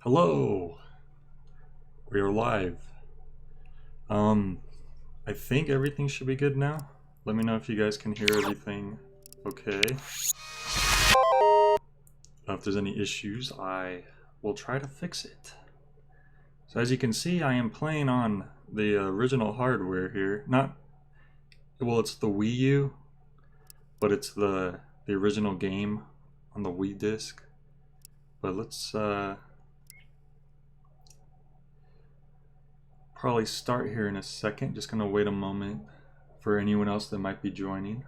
Hello, we are live. I think everything should be good now. Let me know if you guys can hear everything okay. If there's any issues, I will try to fix it. So as you can see, I am playing on the original hardware here. It's the Wii U, but it's the original game on the Wii disc. But let's probably start here in a second. Just gonna wait a moment for anyone else that might be joining.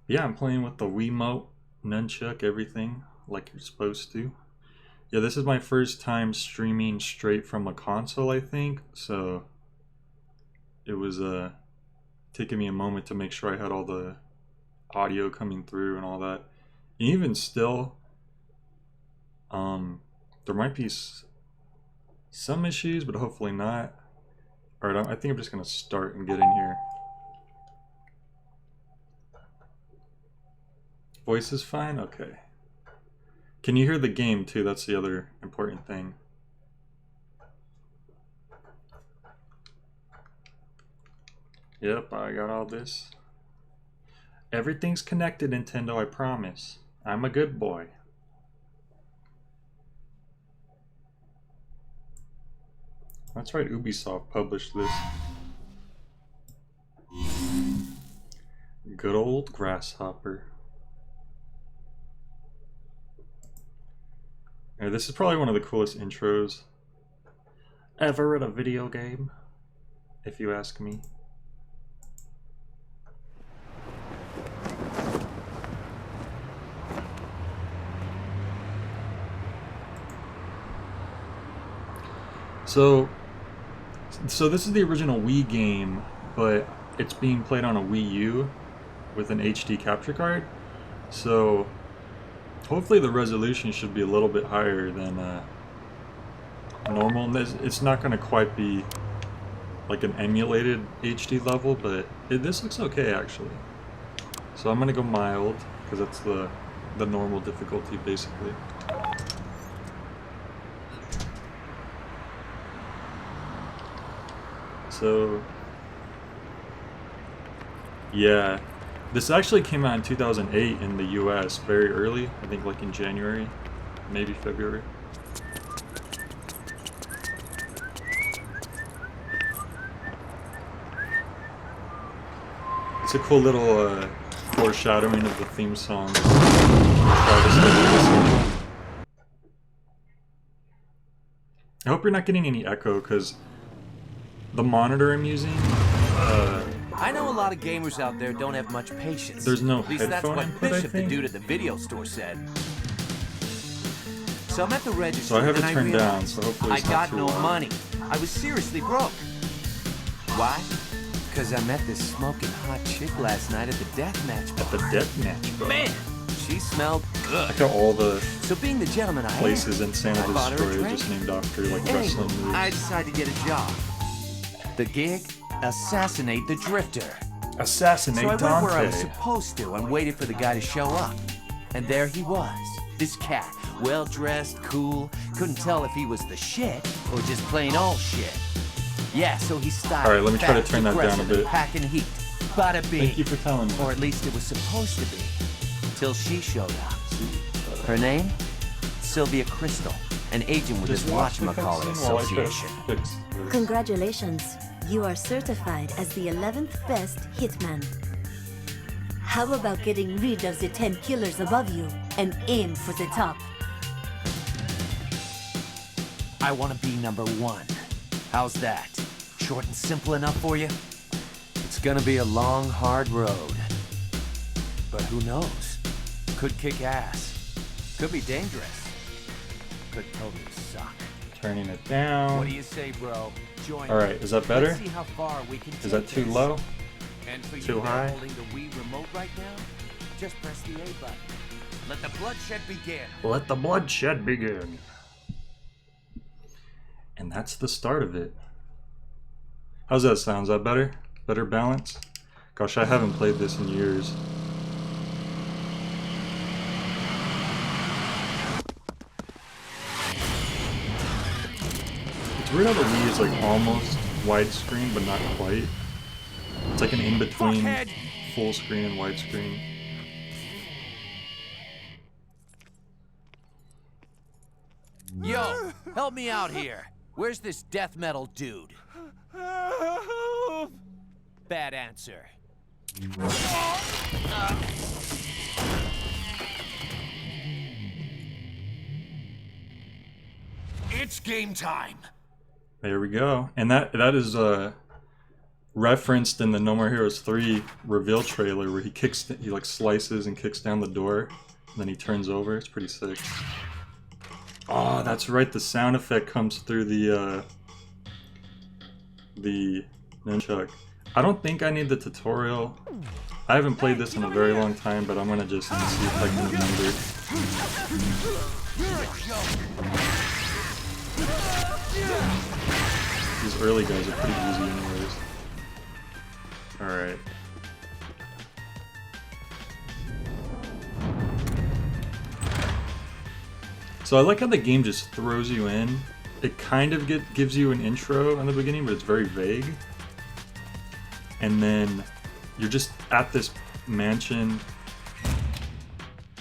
Yeah, I'm playing with the Wiimote, nunchuck, everything like you're supposed to. Yeah, this is my first time streaming straight from a console, I think, so it was taking me a moment to make sure I had all the audio coming through and all that. And even still, there might be some issues, but hopefully not. Alright, I think I'm just gonna start and get in here. Voice is fine? Okay. Can you hear the game too? That's the other important thing. Yep, I got all this. Everything's connected, Nintendo, I promise. I'm a good boy. That's right, Ubisoft published this. Good old Grasshopper. Yeah, this is probably one of the coolest intros ever in a video game, if you ask me. So this is the original Wii game, but it's being played on a Wii U with an HD capture card. So hopefully the resolution should be a little bit higher than normal. It's not going to quite be like an emulated HD level, but this looks okay actually. So I'm going to go mild, because that's the normal difficulty basically. So yeah, this actually came out in 2008 in the US, very early, I think like in January, maybe February. It's a cool little foreshadowing of the theme song. I hope you're not getting any echo, because the monitor I'm using, I know a lot of gamers out there don't have much patience. There's no At least that's headphone what input, I Bishop, the think. dude at the video store, said. So I'm at the register, So I have it and turned I down, realized so hopefully I it's not got too no loud. money. I was seriously broke. Why? Because I met this smoking hot chick last night at the deathmatch At bar. the deathmatch bar. Man, she smelled good. Look at all the So being the gentleman I places am, in San I bought her a Destroyer drink. just named after like Anyway, wrestling moves. I decided to get a job. The gig? Assassinate the Drifter. Assassinate So I went Dante. where I was supposed to and waited for the guy to show up. And there he was. This cat, well-dressed, cool. Couldn't tell if he was the shit or just plain old shit. Yeah, so he styled. All right, let me try to fast, turn that down a aggressive, and bit. Packing heat. Bada bing. Thank you for telling me. Or at least it was supposed to be. Till she showed up. Her name? Sylvia Crystal. An agent with Just his watch the whatchamacallit cutscene while I try to association. fix this. Congratulations, you are certified as the 11th best hitman. How about getting rid of the 10 killers above you and aim for the top? I want to be number one. How's that? Short and simple enough for you? It's gonna be a long, hard road. But who knows? Could kick ass. Could be dangerous. Could totally suck. Turning it down. What do you say, bro? Join All right, is that better? Let's see how far we can Is that take too this. low? And for Too you there high? holding the Wii remote right now, just press the A button. Let the bloodshed begin. Let the bloodshed begin. And that's the start of it. How's that sound? Is that better? Better balance? Gosh, I haven't played this in years. It's weird how the Wii is like almost widescreen, but not quite. It's like an in-between full screen and widescreen. Yo, help me out here. Where's this death metal dude? Bad answer. It's game time. There we go. And that is referenced in the No More Heroes 3 reveal trailer where he like slices and kicks down the door, and then he turns over. It's pretty sick. Oh, that's right. The sound effect comes through the nunchuck. I don't think I need the tutorial. I haven't played this in a very long time, but I'm gonna just see if I can remember. These early guys are pretty easy anyways. Alright. So I like how the game just throws you in. It kind of gives you an intro in the beginning, but it's very vague. And then you're just at this mansion.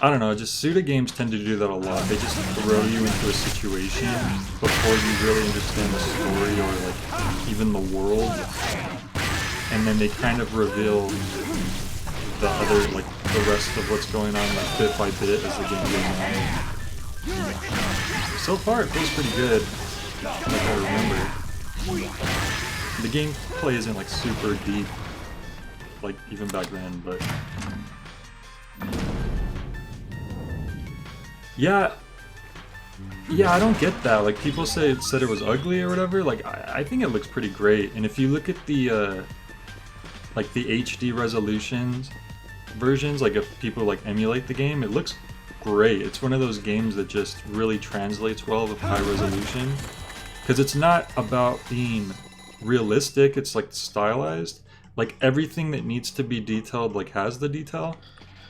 I don't know, just Suda games tend to do that a lot. They just throw you into a situation before you really understand the story or like even the world. And then they kind of reveal the other, like the rest of what's going on like bit by bit as the game goes on. So far it feels pretty good, like I remember. The gameplay isn't like super deep, like even back then, but yeah, I don't get that. Like people said it was ugly or whatever. Like I think it looks pretty great. And if you look at the like the HD resolutions versions, like if people like emulate the game, it looks great. It's one of those games that just really translates well with high resolution, because it's not about being realistic, it's like stylized. Like everything that needs to be detailed like has the detail.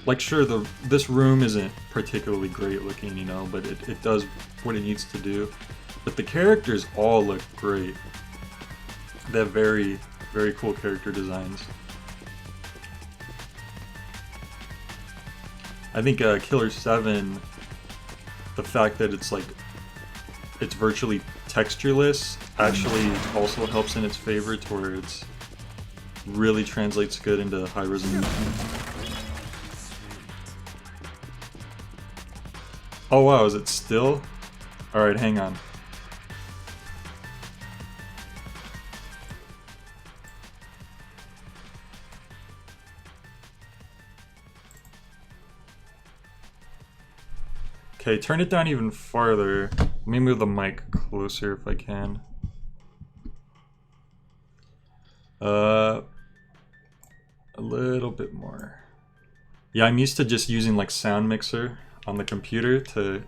Like sure, this room isn't particularly great looking, you know, but it does what it needs to do. But the characters all look great. They have very, very cool character designs. I think Killer 7, the fact that it's virtually textureless actually also helps in its favor, to where it's really translates good into high resolution. Oh wow, is it still? Alright, hang on. Okay, turn it down even farther. Let me move the mic closer if I can. A little bit more. Yeah, I'm used to just using like Sound Mixer on the computer to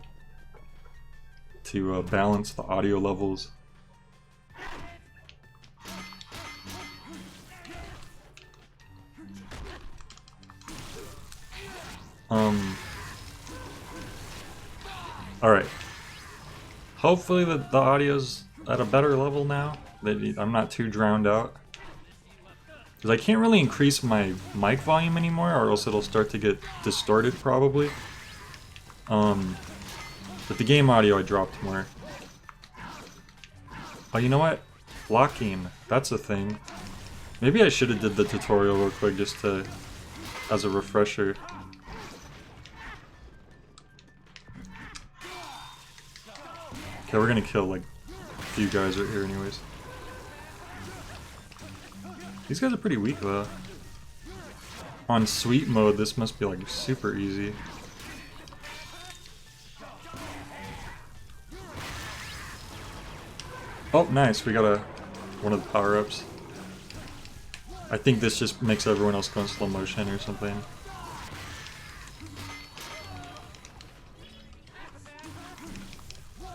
balance the audio levels. Alright. Hopefully the audio's at a better level now, that I'm not too drowned out. Because I can't really increase my mic volume anymore, or else it'll start to get distorted probably. But the game audio I dropped more. Oh, you know what? Blocking. That's a thing. Maybe I should have did the tutorial real quick just to, as a refresher. Okay, we're gonna kill like a few guys right here anyways. These guys are pretty weak though. On sweet mode, this must be like super easy. Oh, nice, we got one of the power-ups. I think this just makes everyone else go in slow motion or something.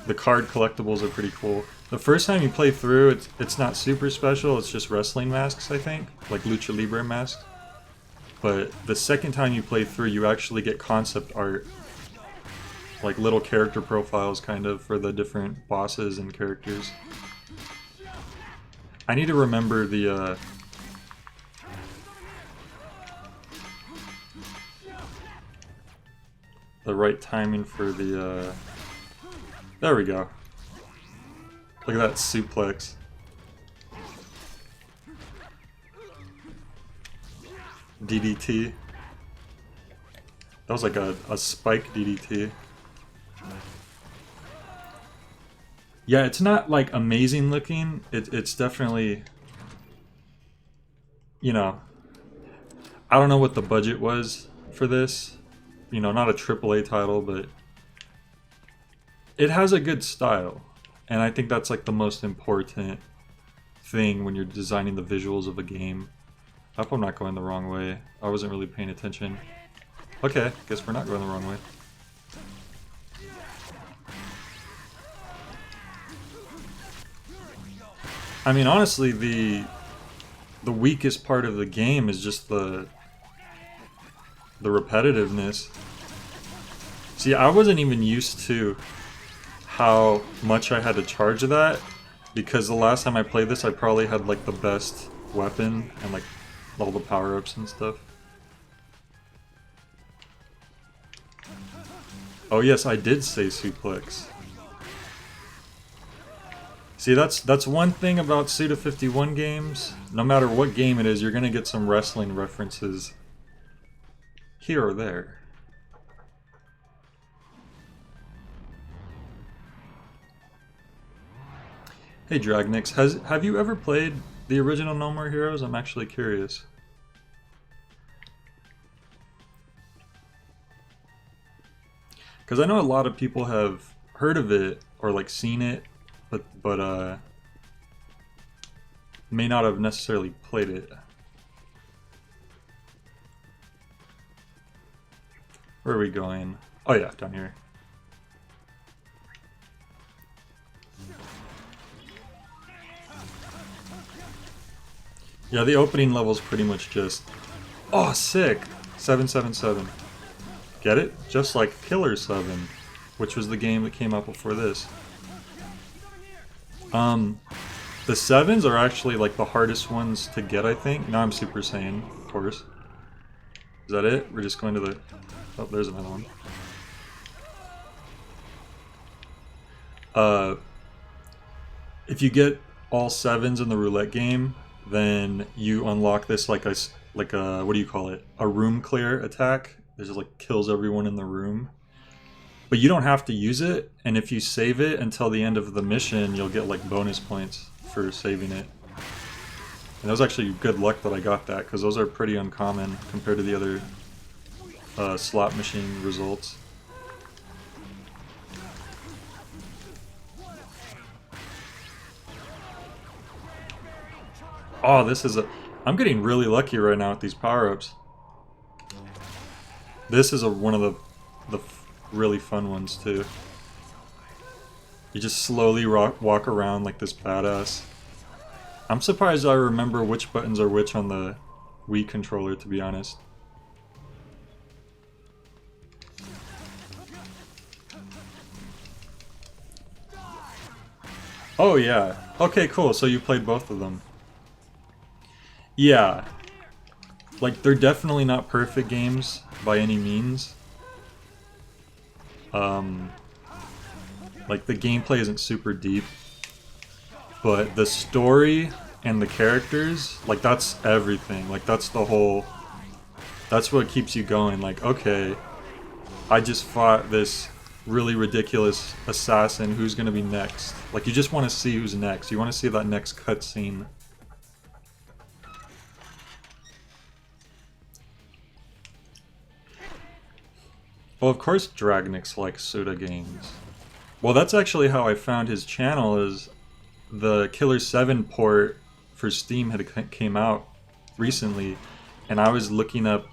The card collectibles are pretty cool. The first time you play through, it's not super special, it's just wrestling masks, I think. Like Lucha Libre masks. But the second time you play through, you actually get concept art. Like little character profiles, kind of, for the different bosses and characters. I need to remember the right timing for the there we go. Look at that suplex. DDT. That was like a spike DDT. Yeah, it's not like amazing looking. It's definitely, you know, I don't know what the budget was for this. You know, not a AAA title, but it has a good style. And I think that's like the most important thing when you're designing the visuals of a game. I hope I'm not going the wrong way. I wasn't really paying attention. Okay, guess we're not going the wrong way. I mean, honestly, the weakest part of the game is just the repetitiveness. See, I wasn't even used to how much I had to charge of that, because the last time I played this, I probably had like the best weapon and like all the power-ups and stuff. Oh yes, I did say suplex. See, that's one thing about Suda51 games. No matter what game it is, you're gonna get some wrestling references here or there. Hey Dragnix, have you ever played the original No More Heroes? I'm actually curious. Because I know a lot of people have heard of it or like seen it, but may not have necessarily played it. Where are we going? Oh yeah, down here. Yeah, the opening level's pretty much just... Oh, sick! 777. Get it? Just like Killer 7, which was the game that came out before this. The 7s are actually like the hardest ones to get, I think. Now I'm Super Saiyan, of course. Is that it? We're just going to the... Oh, there's another one. If you get all 7s in the roulette game, then you unlock this like a what do you call it? A room clear attack. It just like kills everyone in the room. But you don't have to use it, and if you save it until the end of the mission, you'll get like bonus points for saving it. And that was actually good luck that I got that, because those are pretty uncommon compared to the other slot machine results. Oh, this is a... I'm getting really lucky right now with these power-ups. This is one of the really fun ones, too. You just slowly walk around like this badass. I'm surprised I remember which buttons are which on the Wii controller, to be honest. Oh, yeah. Okay, cool. So you played both of them. Yeah, like they're definitely not perfect games by any means. Like the gameplay isn't super deep, but the story and the characters, like that's everything. Like that's the whole, that's what keeps you going. Like, okay, I just fought this really ridiculous assassin, who's gonna be next? Like you just want to see who's next. You want to see that next cutscene. Well, of course Dragnix likes Suda games. Well, that's actually how I found his channel, is the Killer 7 port for Steam came out recently, and I was looking up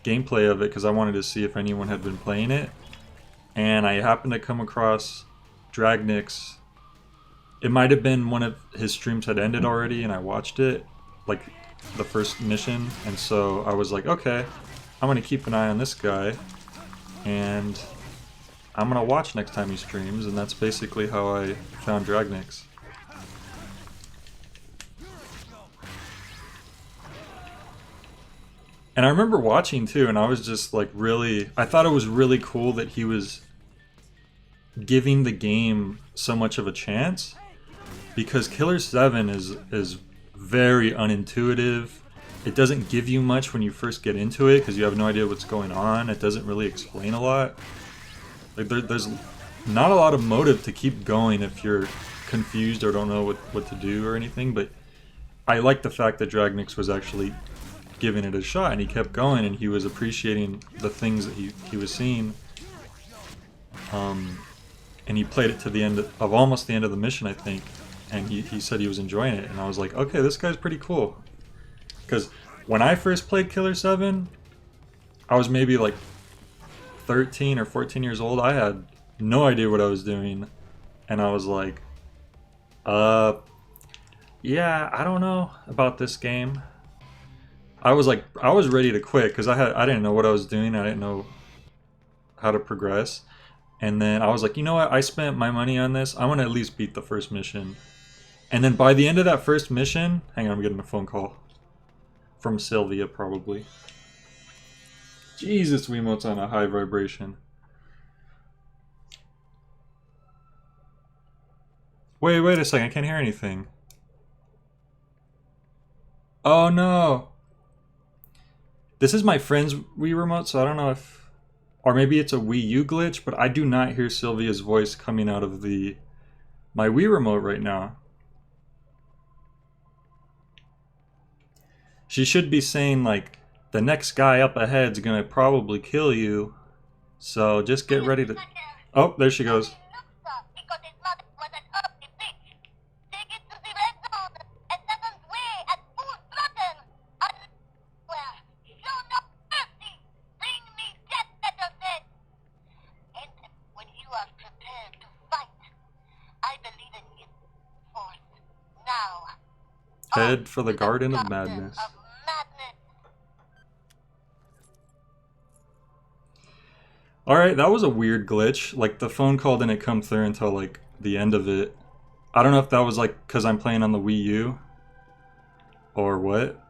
gameplay of it because I wanted to see if anyone had been playing it, and I happened to come across Dragnix. It might have been one of his streams had ended already and I watched it, like the first mission, and so I was like, okay, I'm gonna keep an eye on this guy. And I'm gonna watch next time he streams, and that's basically how I found Dragnix. And I remember watching too, and I was just like really, I thought it was really cool that he was giving the game so much of a chance, because Killer 7 is very unintuitive. It doesn't give you much when you first get into it because you have no idea what's going on. It doesn't really explain a lot. Like there's not a lot of motive to keep going if you're confused or don't know what to do or anything, but I like the fact that Dragnix was actually giving it a shot and he kept going and he was appreciating the things that he was seeing. And he played it to the end of almost the end of the mission, I think, and he said he was enjoying it, and I was like, okay, this guy's pretty cool. Because when I first played Killer 7, I was maybe like 13 or 14 years old. I had no idea what I was doing, and I was like, yeah, I don't know about this game. I was ready to quit because I didn't know what I was doing. I didn't know how to progress. And then I was like, you know what? I spent my money on this. I want to at least beat the first mission. And then by the end of that first mission, hang on, I'm getting a phone call from Sylvia, probably. Jesus, Wiimote's on a high vibration. Wait a second. I can't hear anything. Oh no. This is my friend's Wii remote, so I don't know if... Or maybe it's a Wii U glitch, but I do not hear Sylvia's voice coming out of my Wii remote right now. She should be saying, like, the next guy up ahead's gonna probably kill you, so just get ready to... Oh, there she goes. Head for the Garden of Madness. Alright, that was a weird glitch. Like, the phone call didn't come through until, like, the end of it. I don't know if that was, like, because I'm playing on the Wii U. Or what.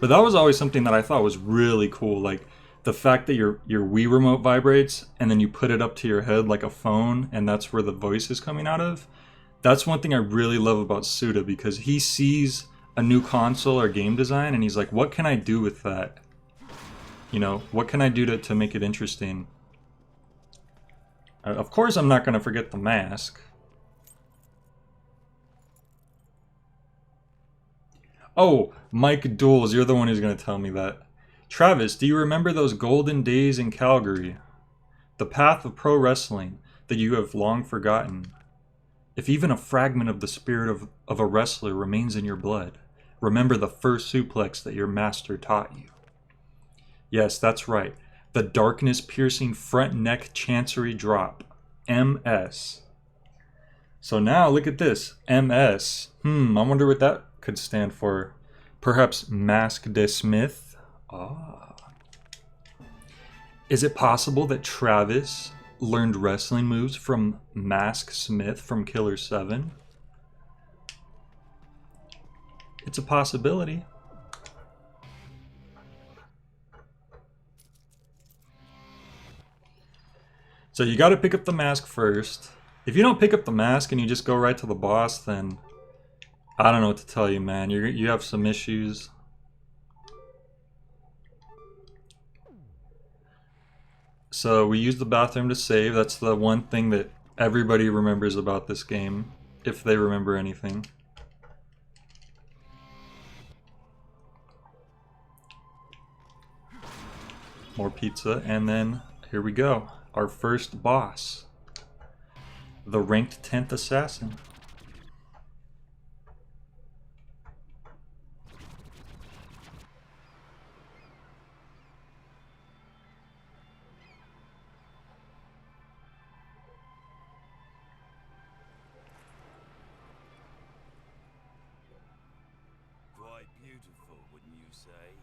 But that was always something that I thought was really cool. Like, the fact that your Wii remote vibrates, and then you put it up to your head like a phone, and that's where the voice is coming out of. That's one thing I really love about Suda, because he sees a new console or game design and he's like, what can I do with that? You know, what can I do to make it interesting? Of course I'm not going to forget the mask. Oh, Mike Duels, you're the one who's going to tell me that. Travis, do you remember those golden days in Calgary? The path of pro wrestling that you have long forgotten. If even a fragment of the spirit of a wrestler remains in your blood, remember the first suplex that your master taught you. Yes, that's right. The darkness-piercing front neck chancery drop. MS. So now, look at this. MS. I wonder what that could stand for. Perhaps Mask de Smith? Ah. Is it possible that Travis learned wrestling moves from Mask Smith from Killer 7? It's a possibility. So you got to pick up the mask first. If you don't pick up the mask and you just go right to the boss, then I don't know what to tell you, man. You have some issues. So we use the bathroom to save. That's the one thing that everybody remembers about this game, if they remember anything. More pizza, and then here we go. Our first boss. The ranked 10th assassin. Quite beautiful, wouldn't you say?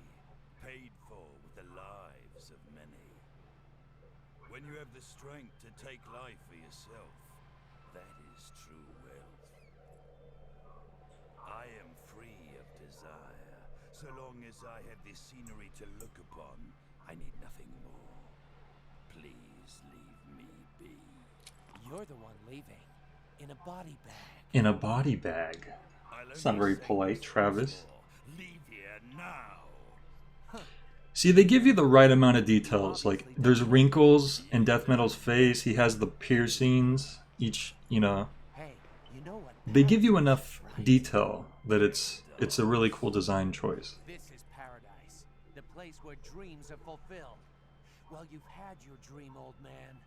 Paid for with the lives of many. When you have the strength to take life for yourself, that is true wealth. I am free of desire, So long as I have this scenery to look upon, I need nothing more. Please leave me be. You're the one leaving. In a body bag. In a body bag. It's not very polite, Travis. Leave here now. See, they give you the right amount of details. Like, there's wrinkles in Death Metal's face. He has the piercings. Each, you know, Hey, you know what? they give you enough detail that it's a really cool design choice. This is paradise. The place where dreams are fulfilled. Well, you've had your dream, old man.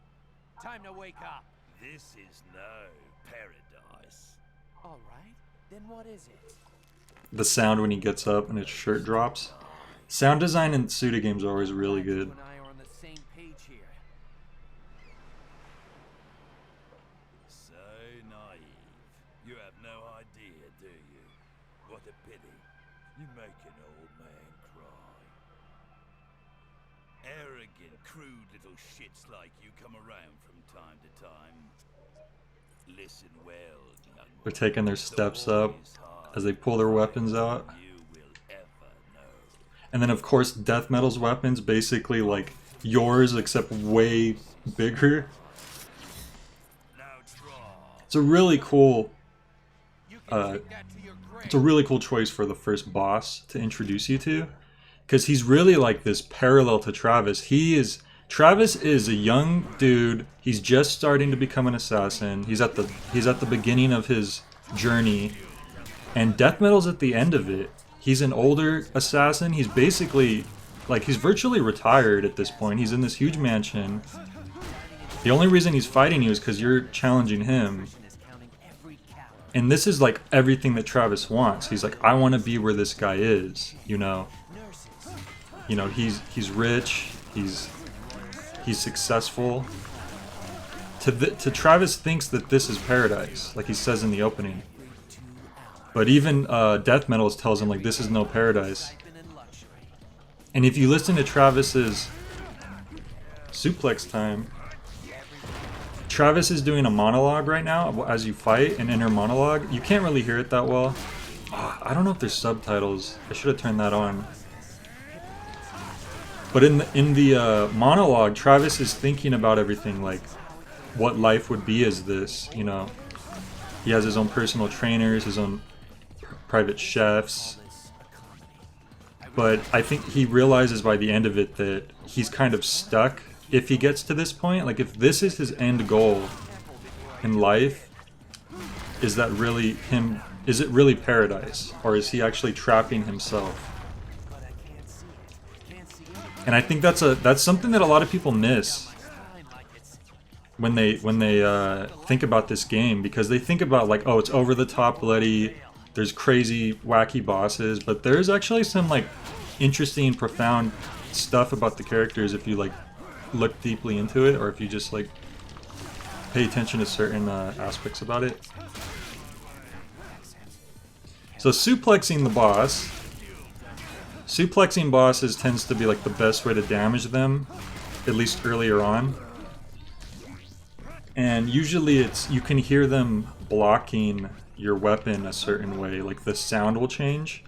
Time to wake up. This is no paradise. All right. Then what is it? The sound when he gets up and his shirt drops. Sound design in Suda games are always really good. You and I are on the same page here. So naive. You have no idea, do you? What a pity. You make an old man cry. Arrogant, crude little shits like you come around from time to time. Listen well, young one. They're taking their steps up as they pull their weapons out. You will ever know. And then, of course, Death Metal's weapons basically like yours, except way bigger. Now draw. It's a really cool. You can take that to your grave. It's a really cool choice for the first boss to introduce you to, because he's really like this parallel to Travis. Travis is a young dude. He's just starting to become an assassin. He's at the beginning of his journey, and Death Metal's at the end of it. He's an older assassin. He's basically like he's virtually retired at this point. He's in this huge mansion. The only reason he's fighting you is because you're challenging him. Is counting every calorie. And this is like everything that Travis wants. He's like, I want to be where this guy is. You know, he's rich. He's successful. To Travis thinks that this is paradise, like he says in the opening. But even Death Metal tells him like this is no paradise. And if you listen to Travis's suplex time, Travis is doing a monologue right now as you fight, an inner monologue. You can't really hear it that well. Oh, I don't know if there's subtitles. I should have turned that on. But in the monologue, Travis is thinking about everything, like what life would be as this, you know. He has his own personal trainers, his own private chefs. But I think he realizes by the end of it that he's kind of stuck if he gets to this point. Like, if this is his end goal in life, is that really him? Is it really paradise? Or is he actually trapping himself? And I think that's something that a lot of people miss when they think about this game, because they think about like, oh, it's over the top bloody, there's crazy wacky bosses, but there's actually some like interesting, profound stuff about the characters if you like look deeply into it, or if you just like pay attention to certain aspects about it. So suplexing the boss. Suplexing bosses tends to be like the best way to damage them, at least earlier on. And usually you can hear them blocking your weapon a certain way, like the sound will change.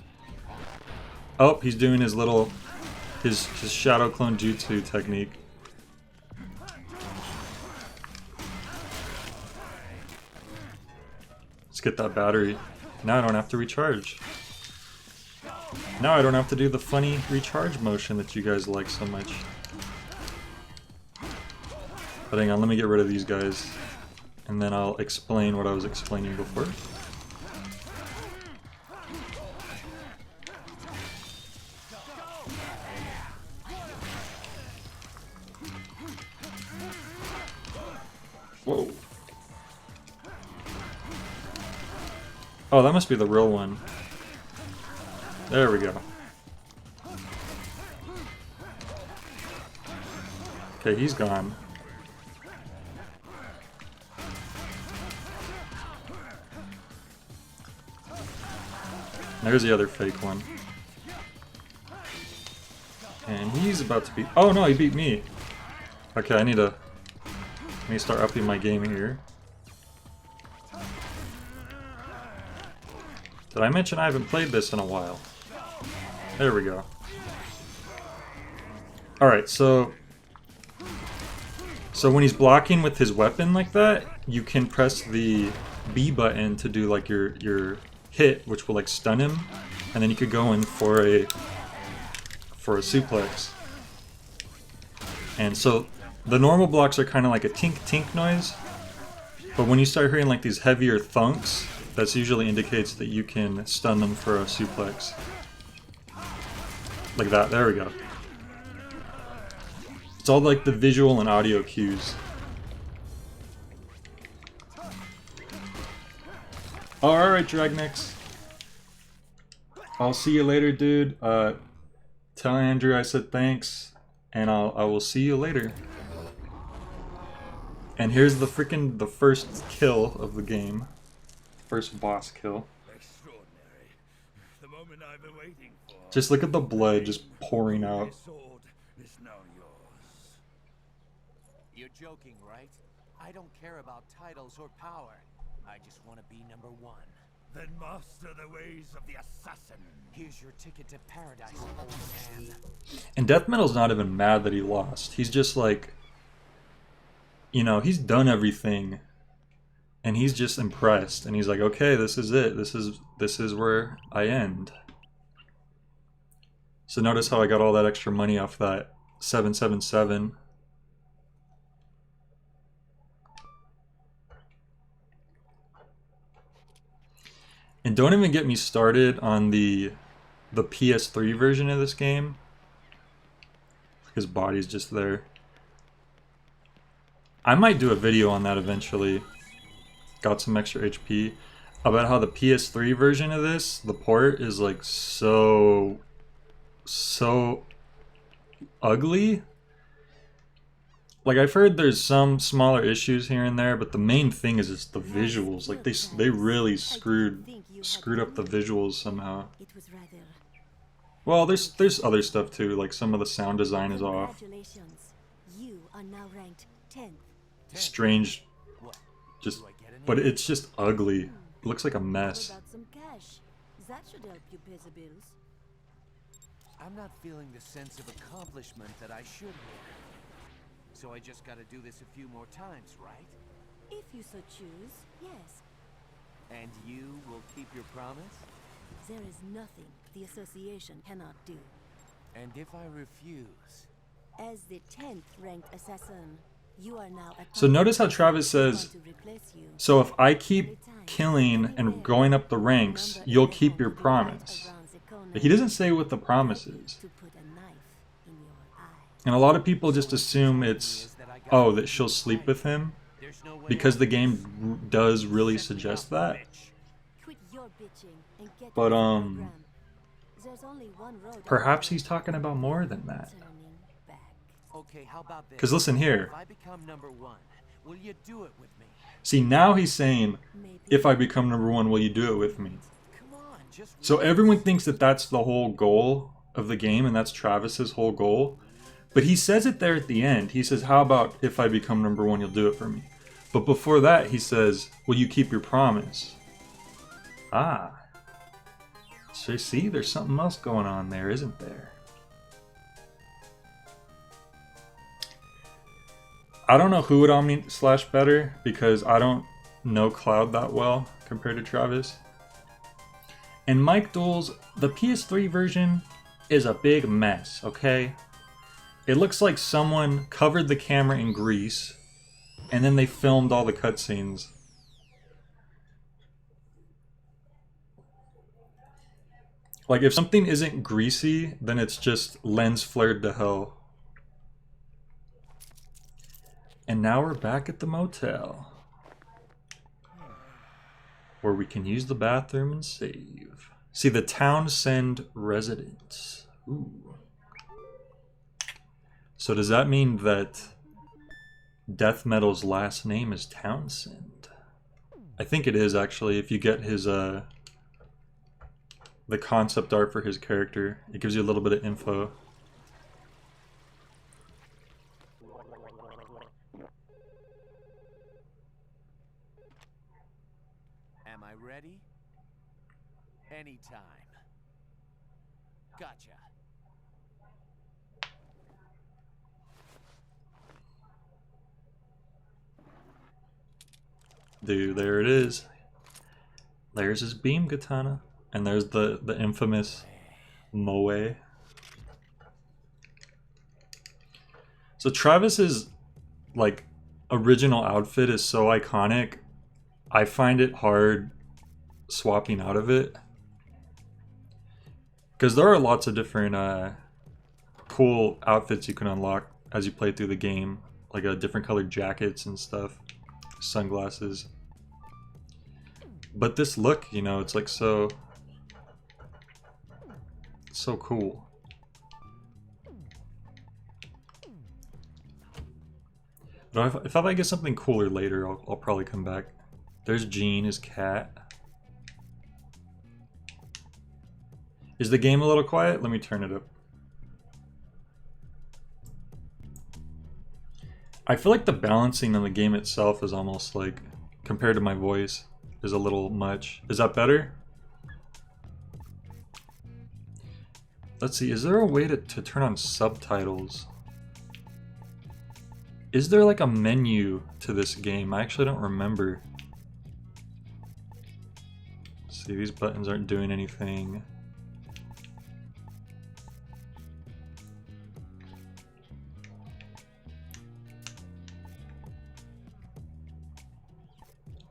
Oh, he's doing his little, his shadow clone jutsu technique. Let's get that battery. Now I don't have to recharge. Now I don't have to do the funny recharge motion that you guys like so much. But hang on, let me get rid of these guys, and then I'll explain what I was explaining before. Whoa. Oh, that must be the real one. There we go. Okay, he's gone. There's the other fake one. And he's about to beat... Oh no, he beat me! Okay, I need to start upping my game here. Did I mention I haven't played this in a while? There we go. Alright, so when he's blocking with his weapon like that, you can press the B button to do like your hit, which will like stun him, and then you could go in for a suplex. And so the normal blocks are kind of like a tink tink noise, but when you start hearing like these heavier thunks, that usually indicates that you can stun them for a suplex. Like that, there we go. It's all like the visual and audio cues. Alright, Dragnix. I'll see you later, dude. Tell Andrew I said thanks, and I will see you later. And here's the first kill of the game. First boss kill. Extraordinary. The moment I've been waiting for. Just look at the blood just pouring out. This sword is now yours. You're joking, right? I don't care about titles or power. I just want to be number one. Then master the ways of the assassin. Here's your ticket to paradise, old man. And Death Metal's not even mad that he lost. He's just like, you know, he's done everything, and he's just impressed. And he's like, okay, this is it. This is where I end. So notice how I got all that extra money off that 777. And don't even get me started on the PS3 version of this game. His body's just there. I might do a video on that eventually. Got some extra HP. About how the PS3 version of this, the port, is like so ugly. Like, I've heard there's some smaller issues here and there, but the main thing is just the visuals. Like, they really screwed up the visuals somehow. It was rather Well, there's other stuff too, like some of the sound design is off. Congratulations. You are now ranked 10th. Strange, What? just, Do I get an but A? it's just ugly. It looks like a How mess. about some cash? That should help you pay the bills. I'm not feeling the sense of accomplishment that I should here. So I just gotta do this a few more times, right? If you so choose, yes. And you will keep your promise? There is nothing the association cannot do. And if I refuse? As the 10th ranked assassin, you are now at So notice how Travis says, to replace you. so if I keep killing and going up the ranks, you'll keep your promise. But he doesn't say what the promise is. To put a knife in your eye. And a lot of people just assume it's, oh, that she'll sleep with him, There's no way because the game does really suggest that. Quit your bitching and get But, with the program. There's only one road Perhaps he's talking about more than that. turning back. Okay, how about this? 'Cause listen here. If I become number one, will you do it with me? See, now he's saying, Maybe if I become number one, will you do it with me? Come on, just So everyone thinks that that's the whole goal of the game, and that's Travis's whole goal. But he says it there at the end. He says, how about if I become number one, you'll do it for me? But before that, he says, will you keep your promise? Ah. So see, there's something else going on there, isn't there? I don't know who would Omni Slash better, because I don't know Cloud that well compared to Travis. And Mike Duels, the PS3 version is a big mess, okay? It looks like someone covered the camera in grease, and then they filmed all the cutscenes. Like, if something isn't greasy, then it's just lens flared to hell. And now we're back at the motel, where we can use the bathroom and save. See, the Townsend residence. Ooh. So does that mean that Death Metal's last name is Townsend? I think it is, actually. If you get his the concept art for his character, it gives you a little bit of info. Am I ready? Anytime. Gotcha. Dude, there it is. There's his beam katana. And there's the infamous Moe. So Travis's like original outfit is so iconic. I find it hard swapping out of it. Because there are lots of different cool outfits you can unlock as you play through the game. Like different colored jackets and stuff. Sunglasses. But this look, you know, it's like so cool. But if I get something cooler later, I'll probably come back. There's Gene, his cat. Is the game a little quiet? Let me turn it up. I feel like the balancing in the game itself is almost like, compared to my voice, is a little much. Is that better? Let's see, is there a way to turn on subtitles? Is there like a menu to this game? I actually don't remember. Let's see, these buttons aren't doing anything.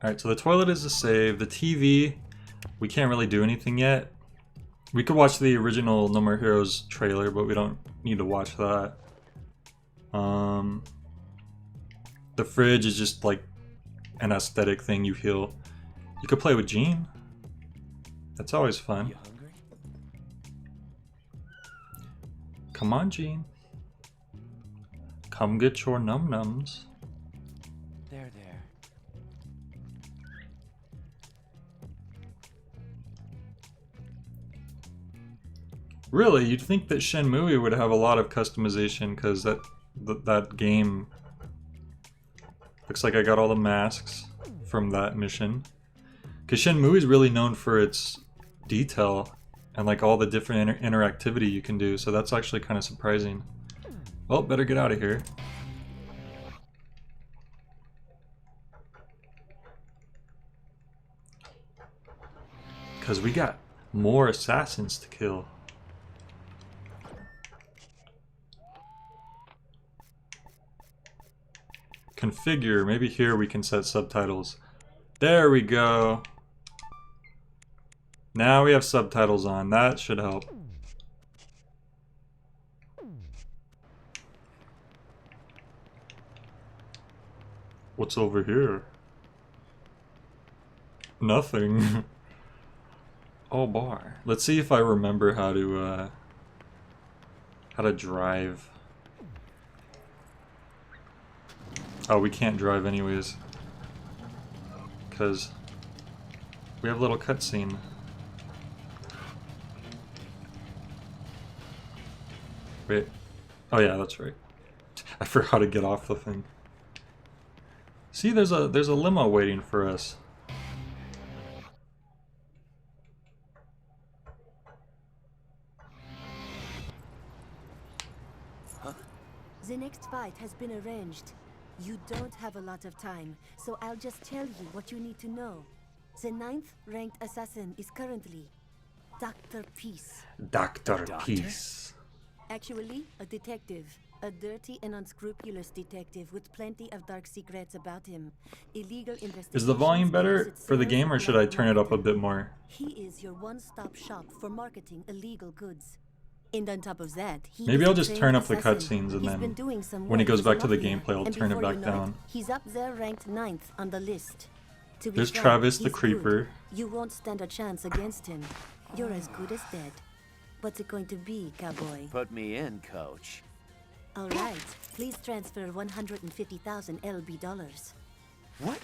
Alright, so the toilet is a save. The TV, we can't really do anything yet. We could watch the original No More Heroes trailer, but we don't need to watch that. The fridge is just like an aesthetic thing you feel. You could play with Gene. That's always fun. You hungry? Come on, Gene. Come get your num-nums. There. Really, you'd think that Shenmue would have a lot of customization because that game looks like I got all the masks from that mission. Because Shenmue is really known for its detail and like all the different interactivity you can do, so that's actually kind of surprising. Well, better get out of here. Because we got more assassins to kill. Configure, maybe here we can set subtitles. There we go. Now we have subtitles on, that should help. What's over here? Nothing. Oh, bar. Let's see if I remember how to drive. Oh, we can't drive anyways. Because we have a little cutscene. Wait. Oh yeah, that's right. I forgot how to get off the thing. See, there's a limo waiting for us. The next fight has been arranged. You don't have a lot of time, so I'll just tell you what you need to know. The 9th ranked assassin is currently Dr. Peace. Dr. Peace. Actually, a detective. A dirty and unscrupulous detective with plenty of dark secrets about him. Illegal investigations. Is the volume better for the game, or should I turn it up a bit more? He is your one-stop shop for marketing illegal goods. And on top of that, maybe I'll just turn up the cutscenes, and then when he goes back to the gameplay, I'll turn it back down. He's up there ranked 9th on the list. There's Travis the Creeper. You won't stand a chance against him. You're as good as dead. What's it going to be, cowboy? Put me in, coach. All right. Please transfer 150,000 LB dollars. What?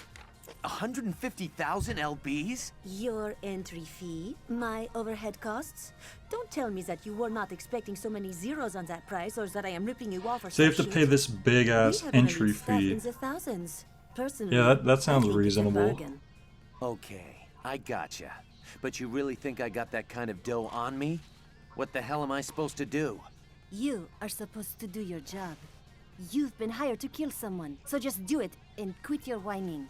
150,000 LBs? Your entry fee, my overhead costs. Don't tell me that you were not expecting so many zeros on that price, or that I am ripping you off or So you have to some pay shit. this big ass entry fee. In the thousands. Personally, Yeah, that sounds I think it's a reasonable. bargain. Okay, I gotcha. But you really think I got that kind of dough on me? What the hell am I supposed to do? You are supposed to do your job. You've been hired to kill someone, so just do it and quit your whining.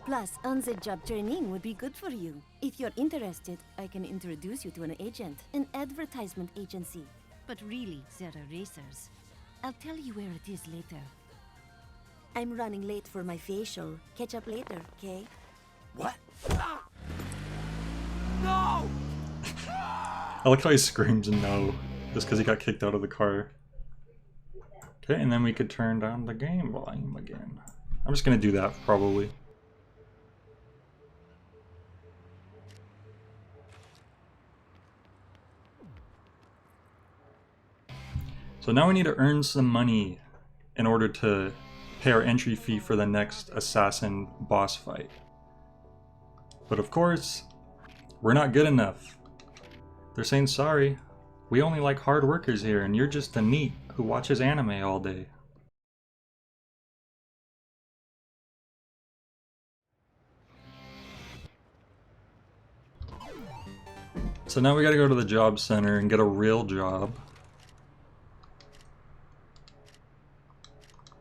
Plus, on-the-job training would be good for you. If you're interested, I can introduce you to an agent, an advertisement agency. But really, they're erasers. I'll tell you where it is later. I'm running late for my facial. Catch up later, okay? What? No! I like how he screams no, just because he got kicked out of the car. Okay, and then we could turn down the game volume again. I'm just gonna do that, probably. So now we need to earn some money in order to pay our entry fee for the next assassin boss fight. But of course, we're not good enough. They're saying, sorry, we only like hard workers here, and you're just a NEET who watches anime all day. So now we gotta go to the job center and get a real job.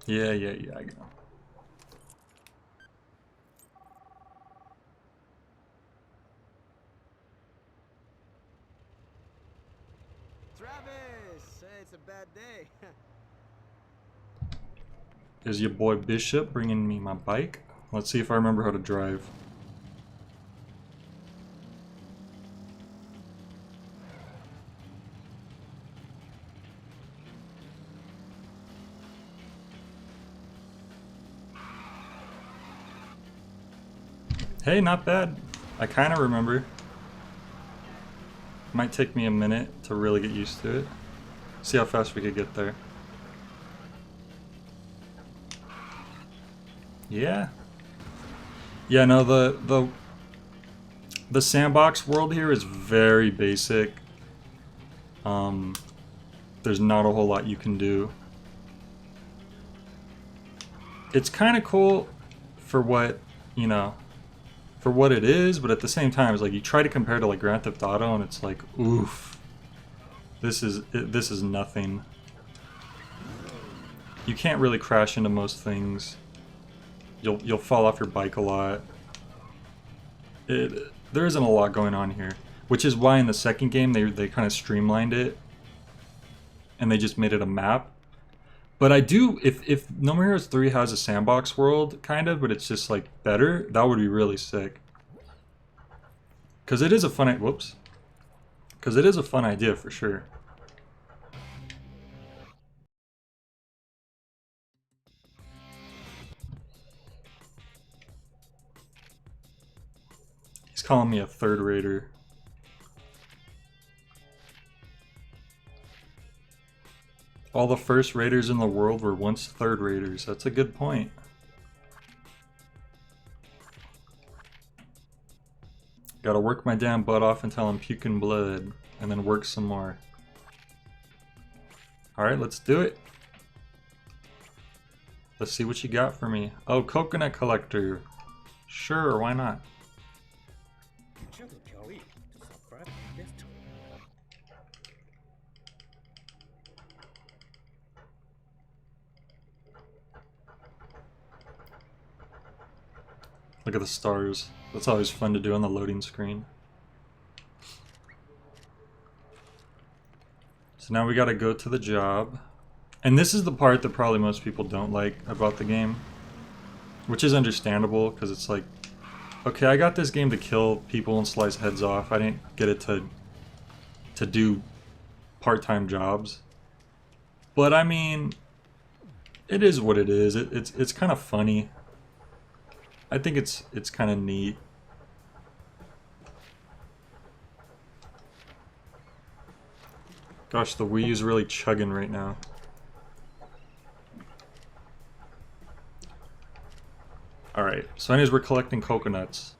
Yeah, I know. Travis, it's a bad day. Is your boy Bishop bringing me my bike? Let's see if I remember how to drive. Hey, not bad. I kind of remember. Might take me a minute to really get used to it. See how fast we could get there. Yeah. Yeah, no, the sandbox world here is very basic. There's not a whole lot you can do. It's kind of cool for what, you know, for what it is, but at the same time, it's like you try to compare to like Grand Theft Auto, and it's like, oof, this is nothing. You can't really crash into most things. You'll fall off your bike a lot. There isn't a lot going on here, which is why in the second game they kind of streamlined it, and they just made it a map. But I do, if No More Heroes 3 has a sandbox world, kind of, but it's just like better, that would be really sick. Cause it is a fun, Cause it is a fun idea for sure. He's calling me a third rater. All the first raiders in the world were once third raiders. That's a good point. Gotta work my damn butt off until I'm puking blood, and then work some more. Alright, let's do it. Let's see what you got for me. Oh, coconut collector. Sure, why not? Look at the stars. That's always fun to do on the loading screen. So now we gotta go to the job. And this is the part that probably most people don't like about the game. Which is understandable, because it's like, okay, I got this game to kill people and slice heads off. I didn't get it to do part-time jobs. But I mean, it is what it is. It's kind of funny. I think it's kind of neat. Gosh, the Wii U's really chugging right now. Alright, so anyways, we're collecting coconuts.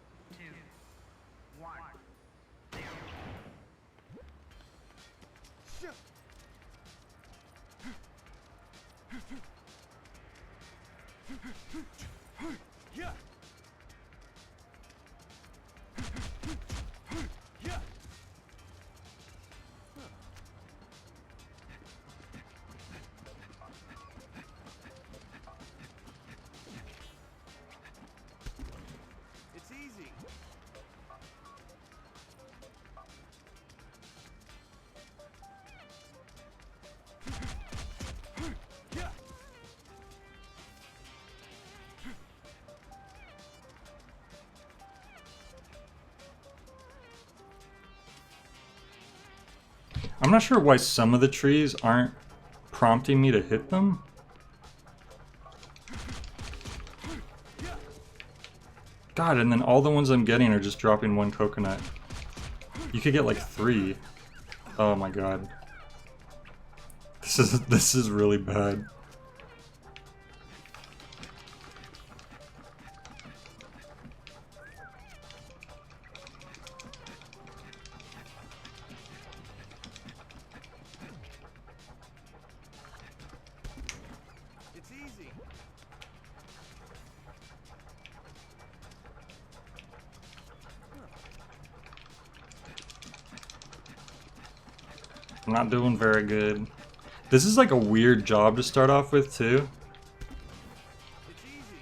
I'm not sure why some of the trees aren't prompting me to hit them. God, and then all the ones I'm getting are just dropping 1 coconut. You could get like 3. Oh my god. This is really bad. It's easy. I'm not doing very good. This is like a weird job to start off with too.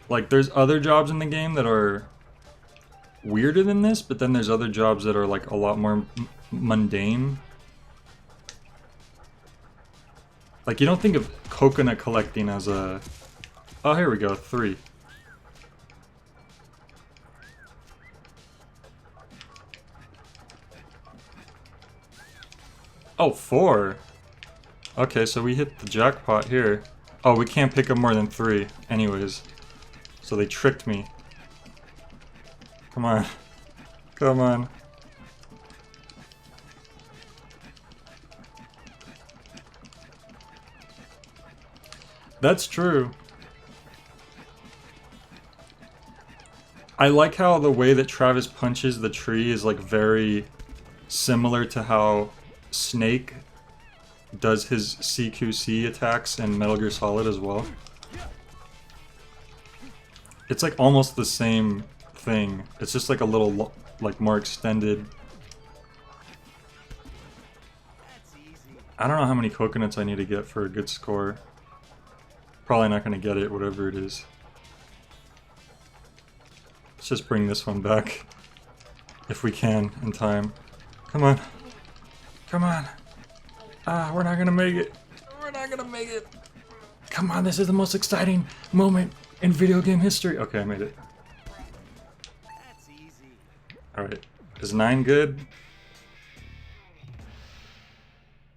Like there's other jobs in the game that are weirder than this, but then there's other jobs that are like a lot more mundane. Like you don't think of coconut collecting as a... Oh, here we go, 3. Oh, 4. Okay, so we hit the jackpot here. Oh, we can't pick up more than 3 anyways. So they tricked me. Come on. Come on. That's true. I like how the way that Travis punches the tree is like very similar to how Snake does his CQC attacks in Metal Gear Solid as well. It's like almost the same thing. It's just like a little like more extended. I don't know how many coconuts I need to get for a good score. Probably not going to get it, whatever it is. Let's just bring this one back. If we can, in time. Come on. Come on. Ah, we're not going to make it. We're not going to make it. Come on, this is the most exciting moment in video game history. Okay, I made it. That's easy. Alright. Is 9 good?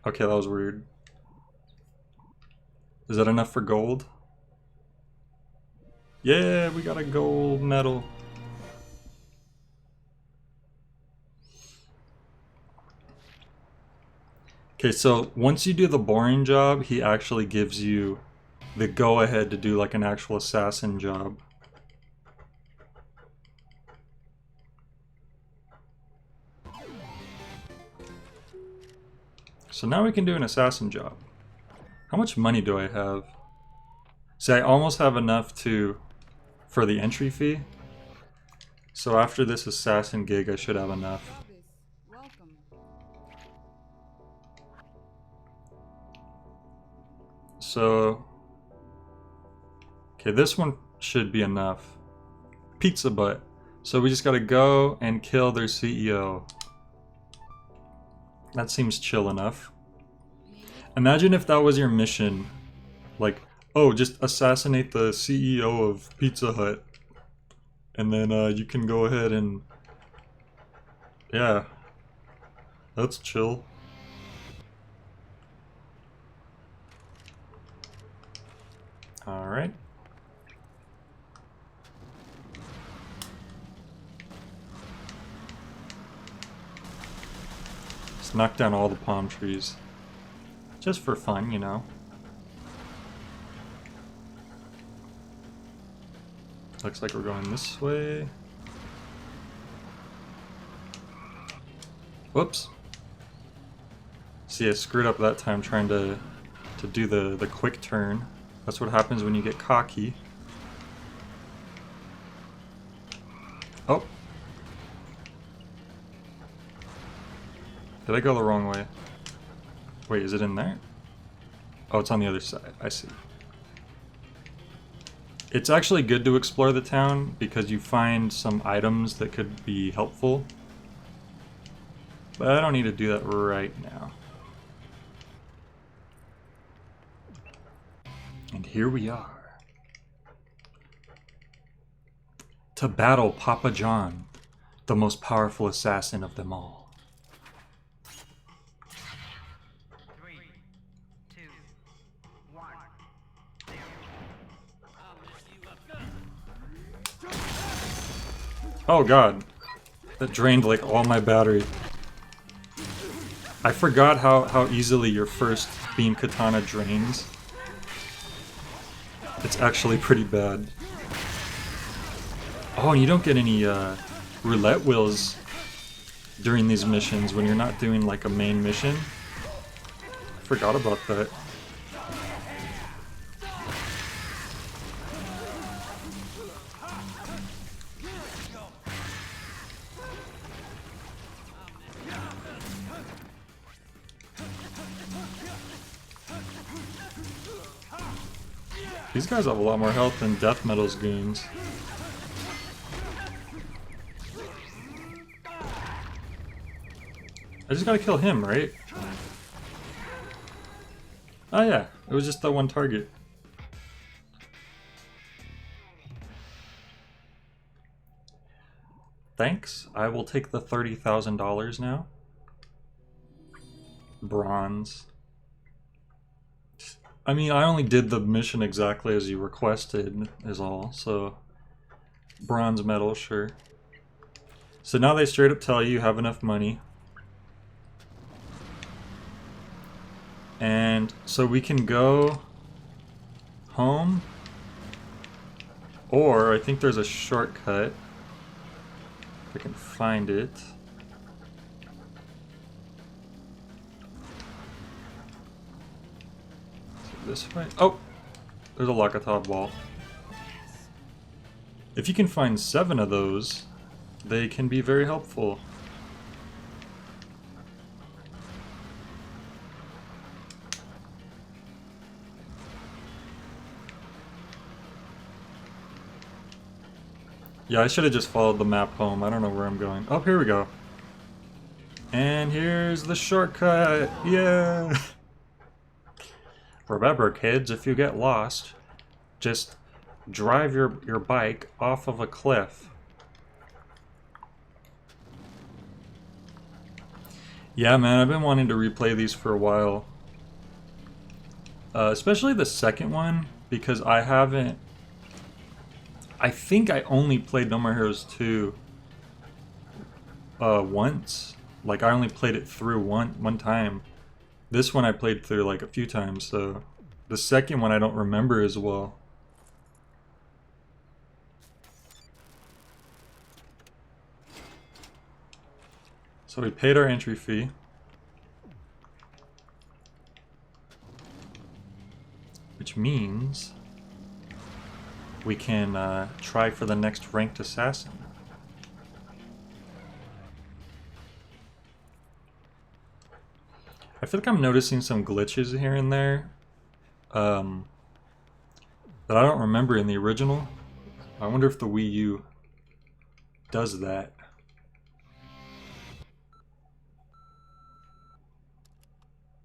Okay, that was weird. Is that enough for gold? Yeah, we got a gold medal. Okay, so once you do the boring job, he actually gives you the go-ahead to do like an actual assassin job. So now we can do an assassin job. How much money do I have? See, I almost have enough for the entry fee. So after this assassin gig, I should have enough. Welcome. So, okay, this one should be enough. Pizza butt. So we just gotta go and kill their CEO. That seems chill enough. Imagine if that was your mission. Like, oh, just assassinate the CEO of Pizza Hut. And then you can go ahead and... Yeah. That's chill. Alright. Let's knock down all the palm trees. Just for fun, you know. Looks like we're going this way. Whoops. See, I screwed up that time trying to do the quick turn. That's what happens when you get cocky. Oh. Did I go the wrong way? Wait, is it in there? Oh, it's on the other side. I see. It's actually good to explore the town because you find some items that could be helpful. But I don't need to do that right now. And here we are. To battle Papa John, the most powerful assassin of them all. Oh god. That drained like all my battery. I forgot how easily your first beam katana drains. It's actually pretty bad. Oh, and you don't get any roulette wheels during these missions when you're not doing like a main mission. I forgot about that. These guys have a lot more health than Death Metal's goons. I just gotta kill him, right? Oh yeah, it was just that one target. Thanks, I will take the $30,000 now. Bronze. I mean, I only did the mission exactly as you requested, is all, so... Bronze medal, sure. So now they straight up tell you have enough money. And so we can go home, or I think there's a shortcut, if I can find it. This way? Oh! There's a Lakatov ball. If you can find 7 of those, they can be very helpful. Yeah, I should have just followed the map home. I don't know where I'm going. Oh, here we go. And here's the shortcut! Yeah! Remember, kids, if you get lost, just drive your bike off of a cliff. Yeah, man, I've been wanting to replay these for a while. Especially the second one, because I haven't... I think I only played No More Heroes 2 once. Like, I only played it through one time. This one I played through like a few times, so the second one I don't remember as well. So we paid our entry fee. Which means we can try for the next ranked assassin. I feel like I'm noticing some glitches here and there that I don't remember in the original. I wonder if the Wii U does that.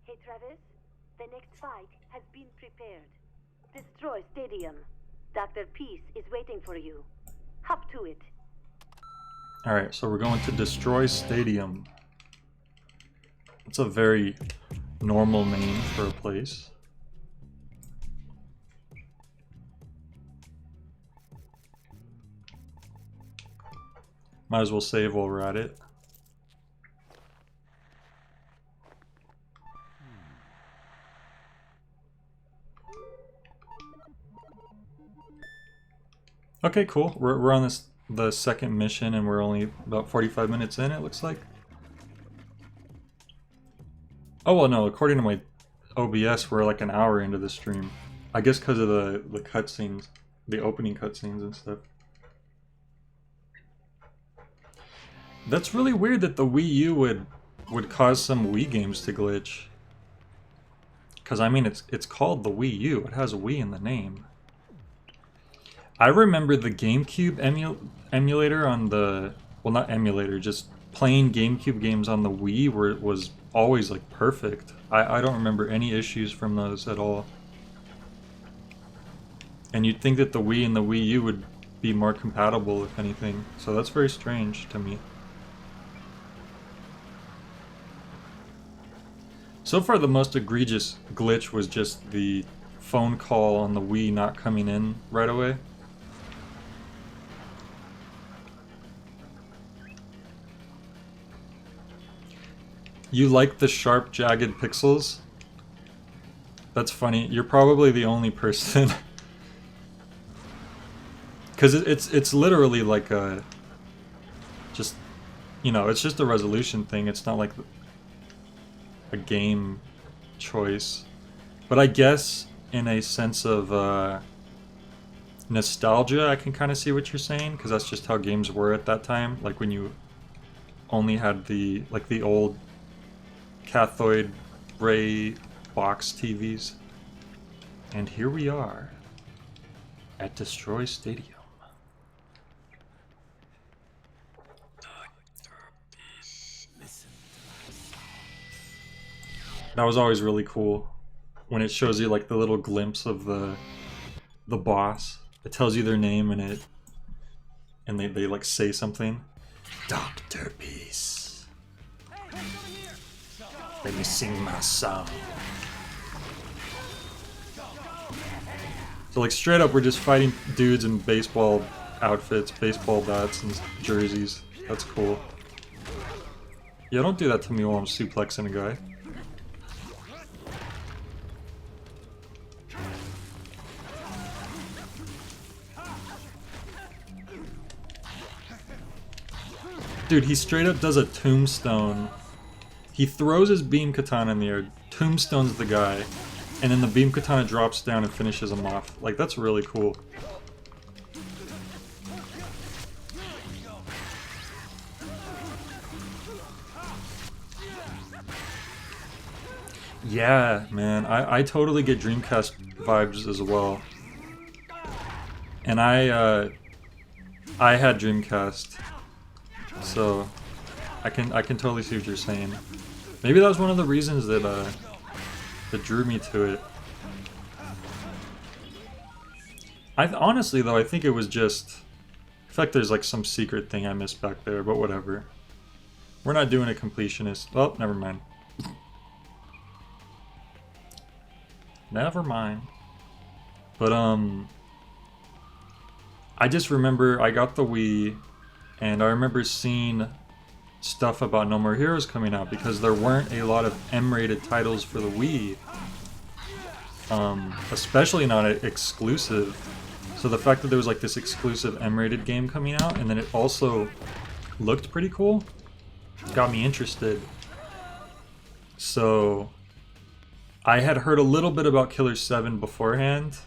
Hey Travis, the next fight has been prepared. Destroy Stadium. Dr. Peace is waiting for you. Hop to it. Alright, so we're going to destroy Stadium. It's a very normal name for a place. Might as well save while we're at it. Okay, cool. We're on the second mission and we're only about 45 minutes in, it looks like. Oh, well, no, according to my OBS, we're like an hour into the stream. I guess because of the cutscenes, the opening cutscenes and stuff. That's really weird that the Wii U would cause some Wii games to glitch. Because, I mean, it's called the Wii U. It has Wii in the name. I remember the GameCube emulator on the... Well, not emulator, just playing GameCube games on the Wii was always, like, perfect. I don't remember any issues from those at all. And you'd think that the Wii and the Wii U would be more compatible, if anything. So that's very strange to me. So far, the most egregious glitch was just the phone call on the Wii not coming in right away. You like the sharp, jagged pixels? That's funny. You're probably the only person. Because it's literally like a... Just... You know, it's just a resolution thing. It's not like a game choice. But I guess in a sense of nostalgia, I can kind of see what you're saying, because that's just how games were at that time. Like when you only had the old cathode ray box TVs. And here we are at Destroy Stadium. That was always really cool when it shows you like the little glimpse of the boss. It tells you their name and they like say something. Dr. Peace. Let me sing my song. So like straight up we're just fighting dudes in baseball outfits, baseball bats and jerseys. That's cool. Yeah, don't do that to me while I'm suplexing a guy. Dude, he straight up does a tombstone. He throws his beam katana in the air, tombstones the guy, and then the beam katana drops down and finishes him off. Like, that's really cool. Yeah, man, I totally get Dreamcast vibes as well. And I had Dreamcast. So, I can totally see what you're saying. Maybe that was one of the reasons that that drew me to it. Honestly though, I think it was just... I feel like there's like some secret thing I missed back there, but whatever. We're not doing a completionist. Oh, never mind. Never mind. But I just remember I got the Wii. And I remember seeing stuff about No More Heroes coming out because there weren't a lot of M-rated titles for the Wii. Especially not exclusive. So the fact that there was like this exclusive M-rated game coming out and then it also looked pretty cool got me interested. So I had heard a little bit about Killer 7 beforehand.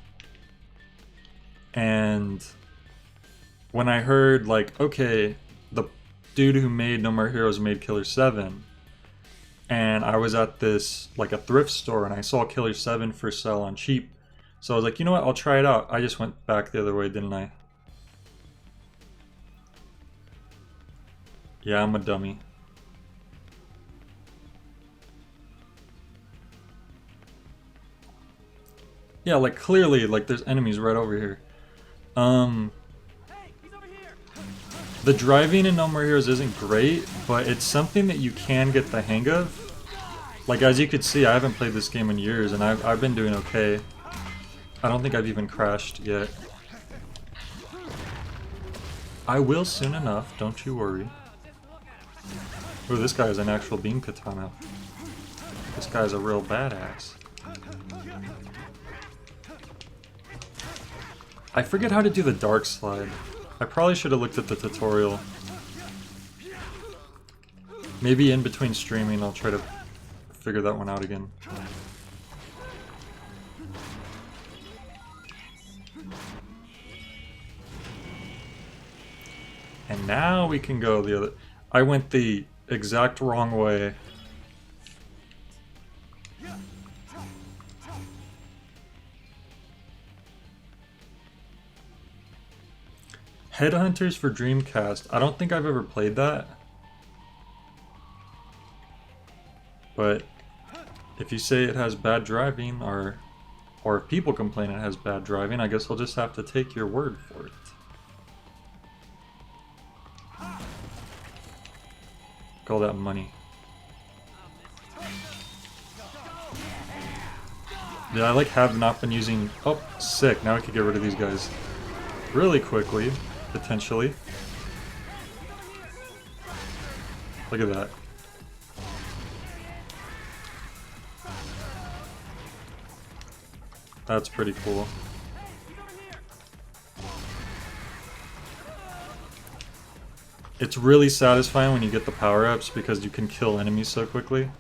And when I heard, like, okay, the dude who made No More Heroes made Killer 7, and I was at this, like, a thrift store, and I saw Killer 7 for sale on cheap, so I was like, you know what, I'll try it out. I just went back the other way, didn't I? Yeah, I'm a dummy. Yeah, like, clearly, like, there's enemies right over here. The driving in No More Heroes isn't great, but it's something that you can get the hang of. Like, as you could see, I haven't played this game in years, and I've been doing okay. I don't think I've even crashed yet. I will soon enough, don't you worry. Ooh, this guy is an actual beam katana. This guy's a real badass. I forget how to do the dark slide. I probably should have looked at the tutorial. Maybe in between streaming I'll try to figure that one out again. And now we can go the other... I went the exact wrong way. Headhunters for Dreamcast. I don't think I've ever played that. But if you say it has bad driving, or if people complain it has bad driving, I guess I'll just have to take your word for it. Call that money. Yeah, I like have not been using... Oh, sick. Now I can get rid of these guys really quickly. Potentially. Look at that. That's pretty cool. It's really satisfying when you get the power-ups because you can kill enemies so quickly.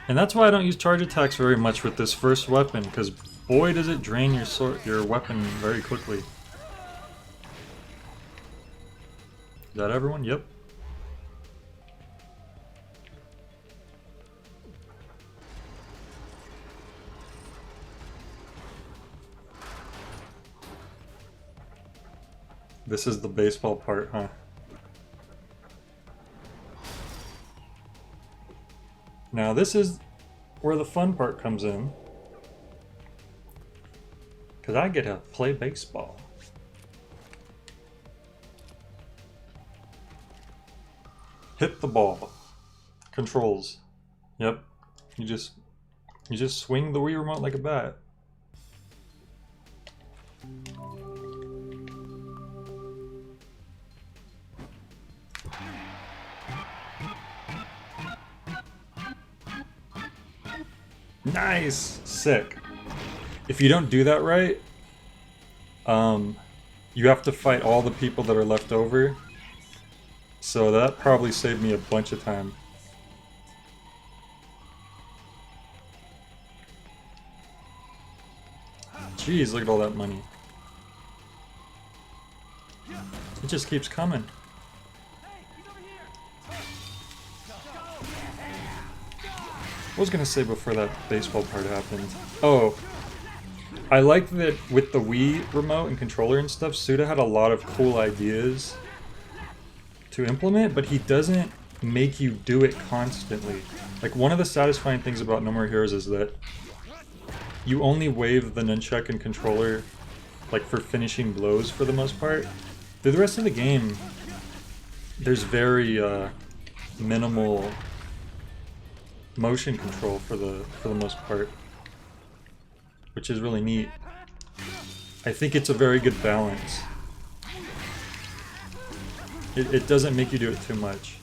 And that's why I don't use charge attacks very much with this first weapon, because boy does it drain your weapon very quickly. Is that everyone? Yep. This is the baseball part, huh? Now this is where the fun part comes in. Because I get to play baseball. Hit the ball. Controls. Yep. You just swing the Wii remote like a bat. Nice! Sick. If you don't do that right, you have to fight all the people that are left over. So that probably saved me a bunch of time. Jeez, look at all that money. It just keeps coming. What was I gonna say before that baseball part happened? Oh, I like that with the Wii remote and controller and stuff, Suda had a lot of cool ideas to implement, but he doesn't make you do it constantly. Like, one of the satisfying things about No More Heroes is that you only wave the nunchuck and controller, like, for finishing blows for the most part. Through the rest of the game, there's very minimal motion control for the most part, which is really neat. I think it's a very good balance. It doesn't make you do it too much.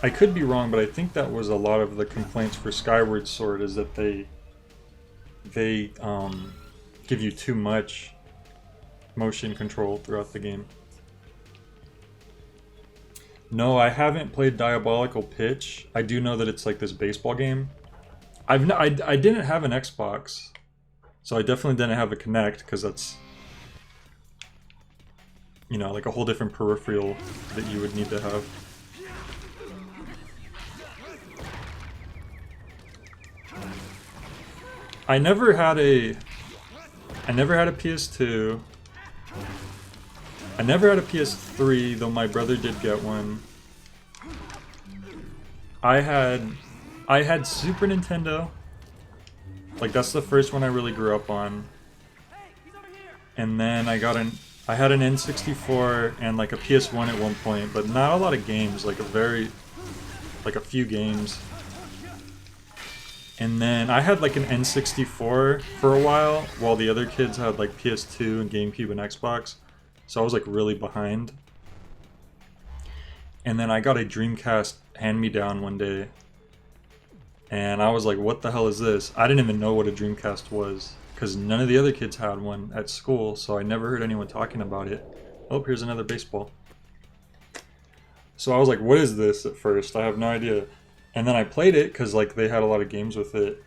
I could be wrong, but I think that was a lot of the complaints for Skyward Sword, is that they give you too much motion control throughout the game. No, I haven't played Diabolical Pitch. I do know that it's like this baseball game. I didn't have an Xbox, so I definitely didn't have a Kinect, because that's, you know, like a whole different peripheral that you would need to have. I never had a PS2. I never had a PS3, though my brother did get one. I had Super Nintendo. Like, that's the first one I really grew up on. And then I had an N64 and like a PS1 at one point, but not a lot of games, like a few games. And then I had like an N64 for a while the other kids had like PS2 and GameCube and Xbox. So I was like really behind. And then I got a Dreamcast hand-me-down one day. And I was like, what the hell is this? I didn't even know what a Dreamcast was, because none of the other kids had one at school, so I never heard anyone talking about it. Oh, here's another baseball. So I was like, what is this at first? I have no idea. And then I played it, because like they had a lot of games with it.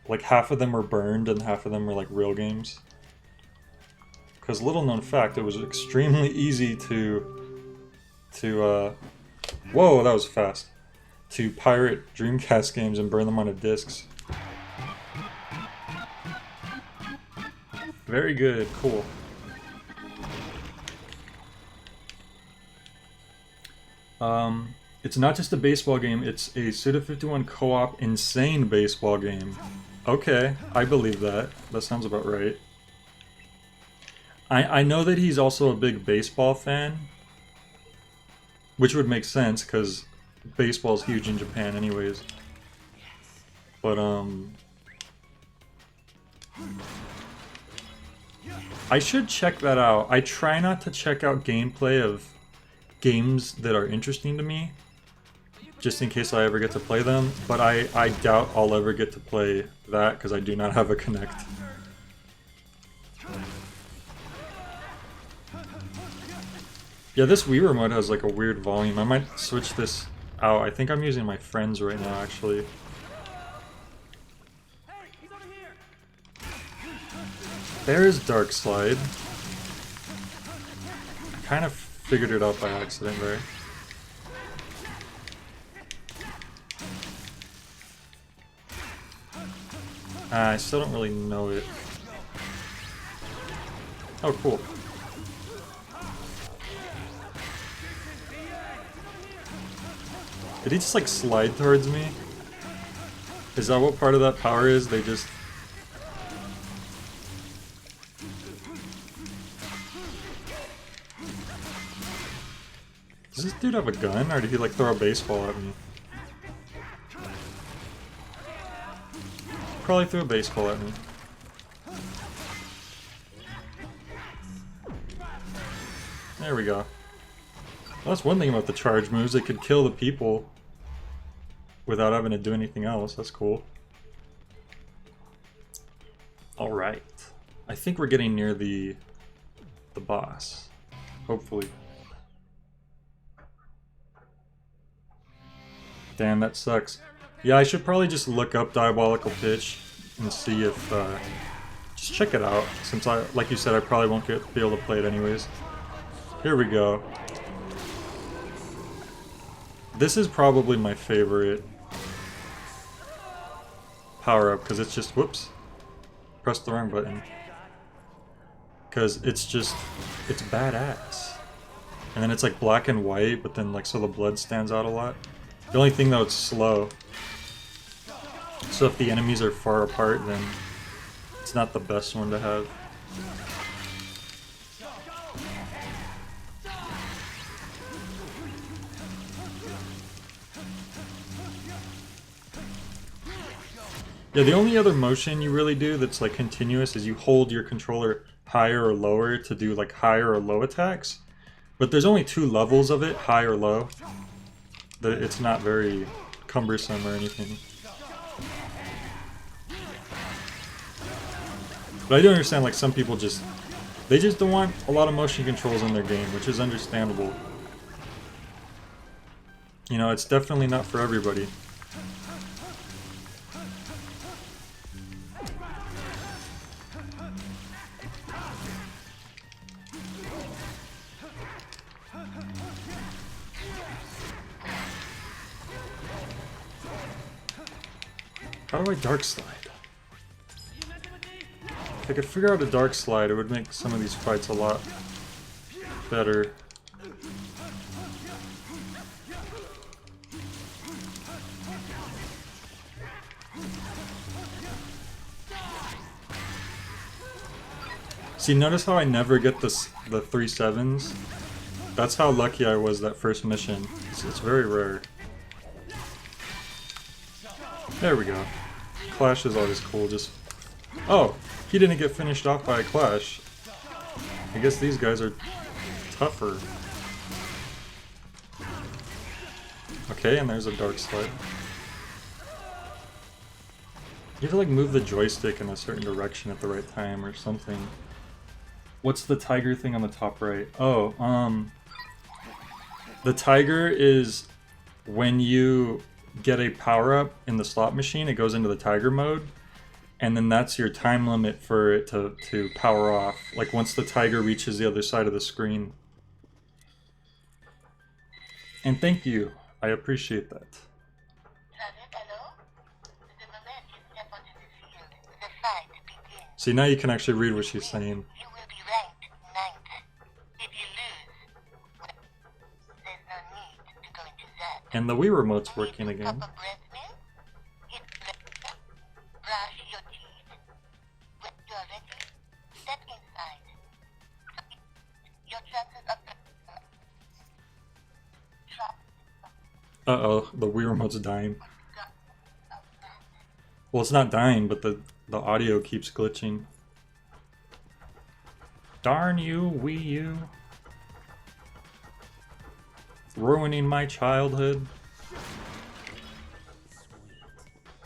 Like half of them were burned and half of them were like real games. Because little known fact, it was extremely easy to whoa, that was fast. To pirate Dreamcast games and burn them onto discs. Very good, cool. It's not just a baseball game, it's a Suda51 co-op insane baseball game. Okay, I believe that. That sounds about right. I know that he's also a big baseball fan, which would make sense because baseball's huge in Japan anyways. But I should check that out. I try not to check out gameplay of games that are interesting to me, just in case I ever get to play them, but I doubt I'll ever get to play that because I do not have a Kinect. Yeah, this Wii remote has like a weird volume. I might switch this out. I think I'm using my friend's right now, actually. There's Dark Slide. I kind of figured it out by accident there. I still don't really know it. Oh, cool. Did he just like slide towards me? Is that what part of that power is? They just... Does this dude have a gun, or did he like throw a baseball at me? Probably threw a baseball at me. There we go. Well, that's one thing about the charge moves, they could kill the people without having to do anything else. That's cool. Alright. I think we're getting near the boss. Hopefully. Damn, that sucks. Yeah, I should probably just look up Diabolical Pitch and see if, just check it out, since like you said, I probably won't be able to play it anyways. Here we go. This is probably my favorite power-up, because it's just, whoops, pressed the wrong button. Because it's just, it's badass. And then it's like black and white, but then like so the blood stands out a lot. The only thing though, it's slow. So if the enemies are far apart, then it's not the best one to have. Yeah, the only other motion you really do that's like continuous is you hold your controller higher or lower to do like higher or low attacks. But there's only 2 levels of it, high or low. It's not very cumbersome or anything. But I do understand like some people they just don't want a lot of motion controls in their game, which is understandable. You know, it's definitely not for everybody. How do I dark slide? If I could figure out a dark slide, it would make some of these fights a lot better. See, notice how I never get the 3 sevens? That's how lucky I was that first mission. It's very rare. There we go. Clash is always cool, just... Oh! He didn't get finished off by a Clash. I guess these guys are tougher. Okay, and there's a dark slide. You have to like move the joystick in a certain direction at the right time or something. What's the tiger thing on the top right? Oh, the tiger is when you get a power-up in the slot machine, it goes into the tiger mode, and then that's your time limit for it to power off, like once the tiger reaches the other side of the screen. And thank you, I appreciate that. See, now you can actually read what she's saying. And the Wii remote's working again. Uh-oh, the Wii remote's dying. Well, it's not dying, but the audio keeps glitching. Darn you, Wii U. Ruining my childhood.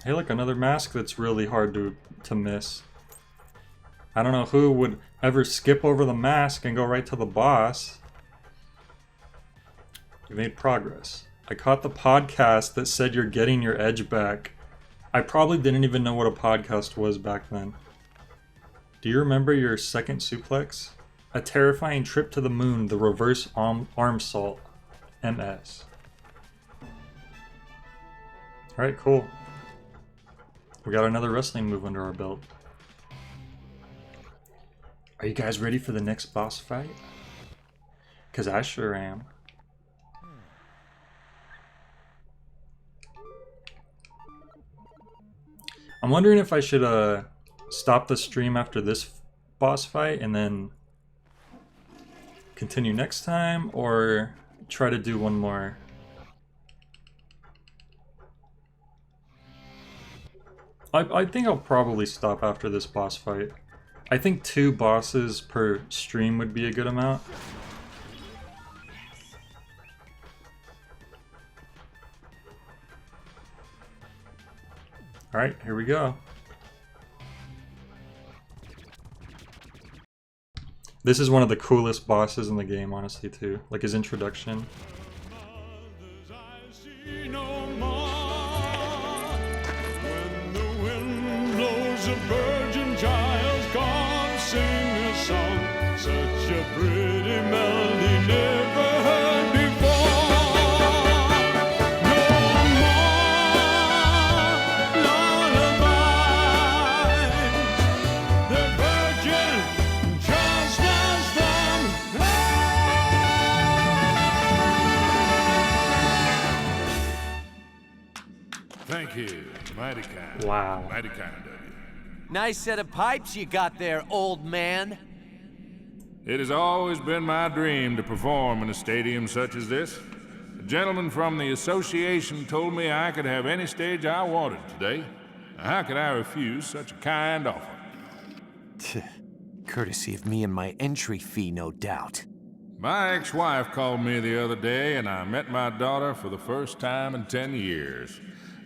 Hey, look, another mask that's really hard to miss. I don't know who would ever skip over the mask and go right to the boss. You made progress. I caught the podcast that said you're getting your edge back. I probably didn't even know what a podcast was back then. Do you remember your second suplex? A terrifying trip to the moon, the reverse arm salt. MS. Alright, cool. We got another wrestling move under our belt. Are you guys ready for the next boss fight? Because I sure am. I'm wondering if I should stop the stream after this boss fight and then continue next time, or try to do one more. I think I'll probably stop after this boss fight. I think 2 bosses per stream would be a good amount. Alright, here we go. This is one of the coolest bosses in the game, honestly, too. Like his introduction. Thank you. Mighty kind. Wow. Mighty kind of you. Nice set of pipes you got there, old man. It has always been my dream to perform in a stadium such as this. A gentleman from the association told me I could have any stage I wanted today. Now, how could I refuse such a kind offer? Courtesy of me and my entry fee, no doubt. My ex-wife called me the other day, and I met my daughter for the first time in 10 years.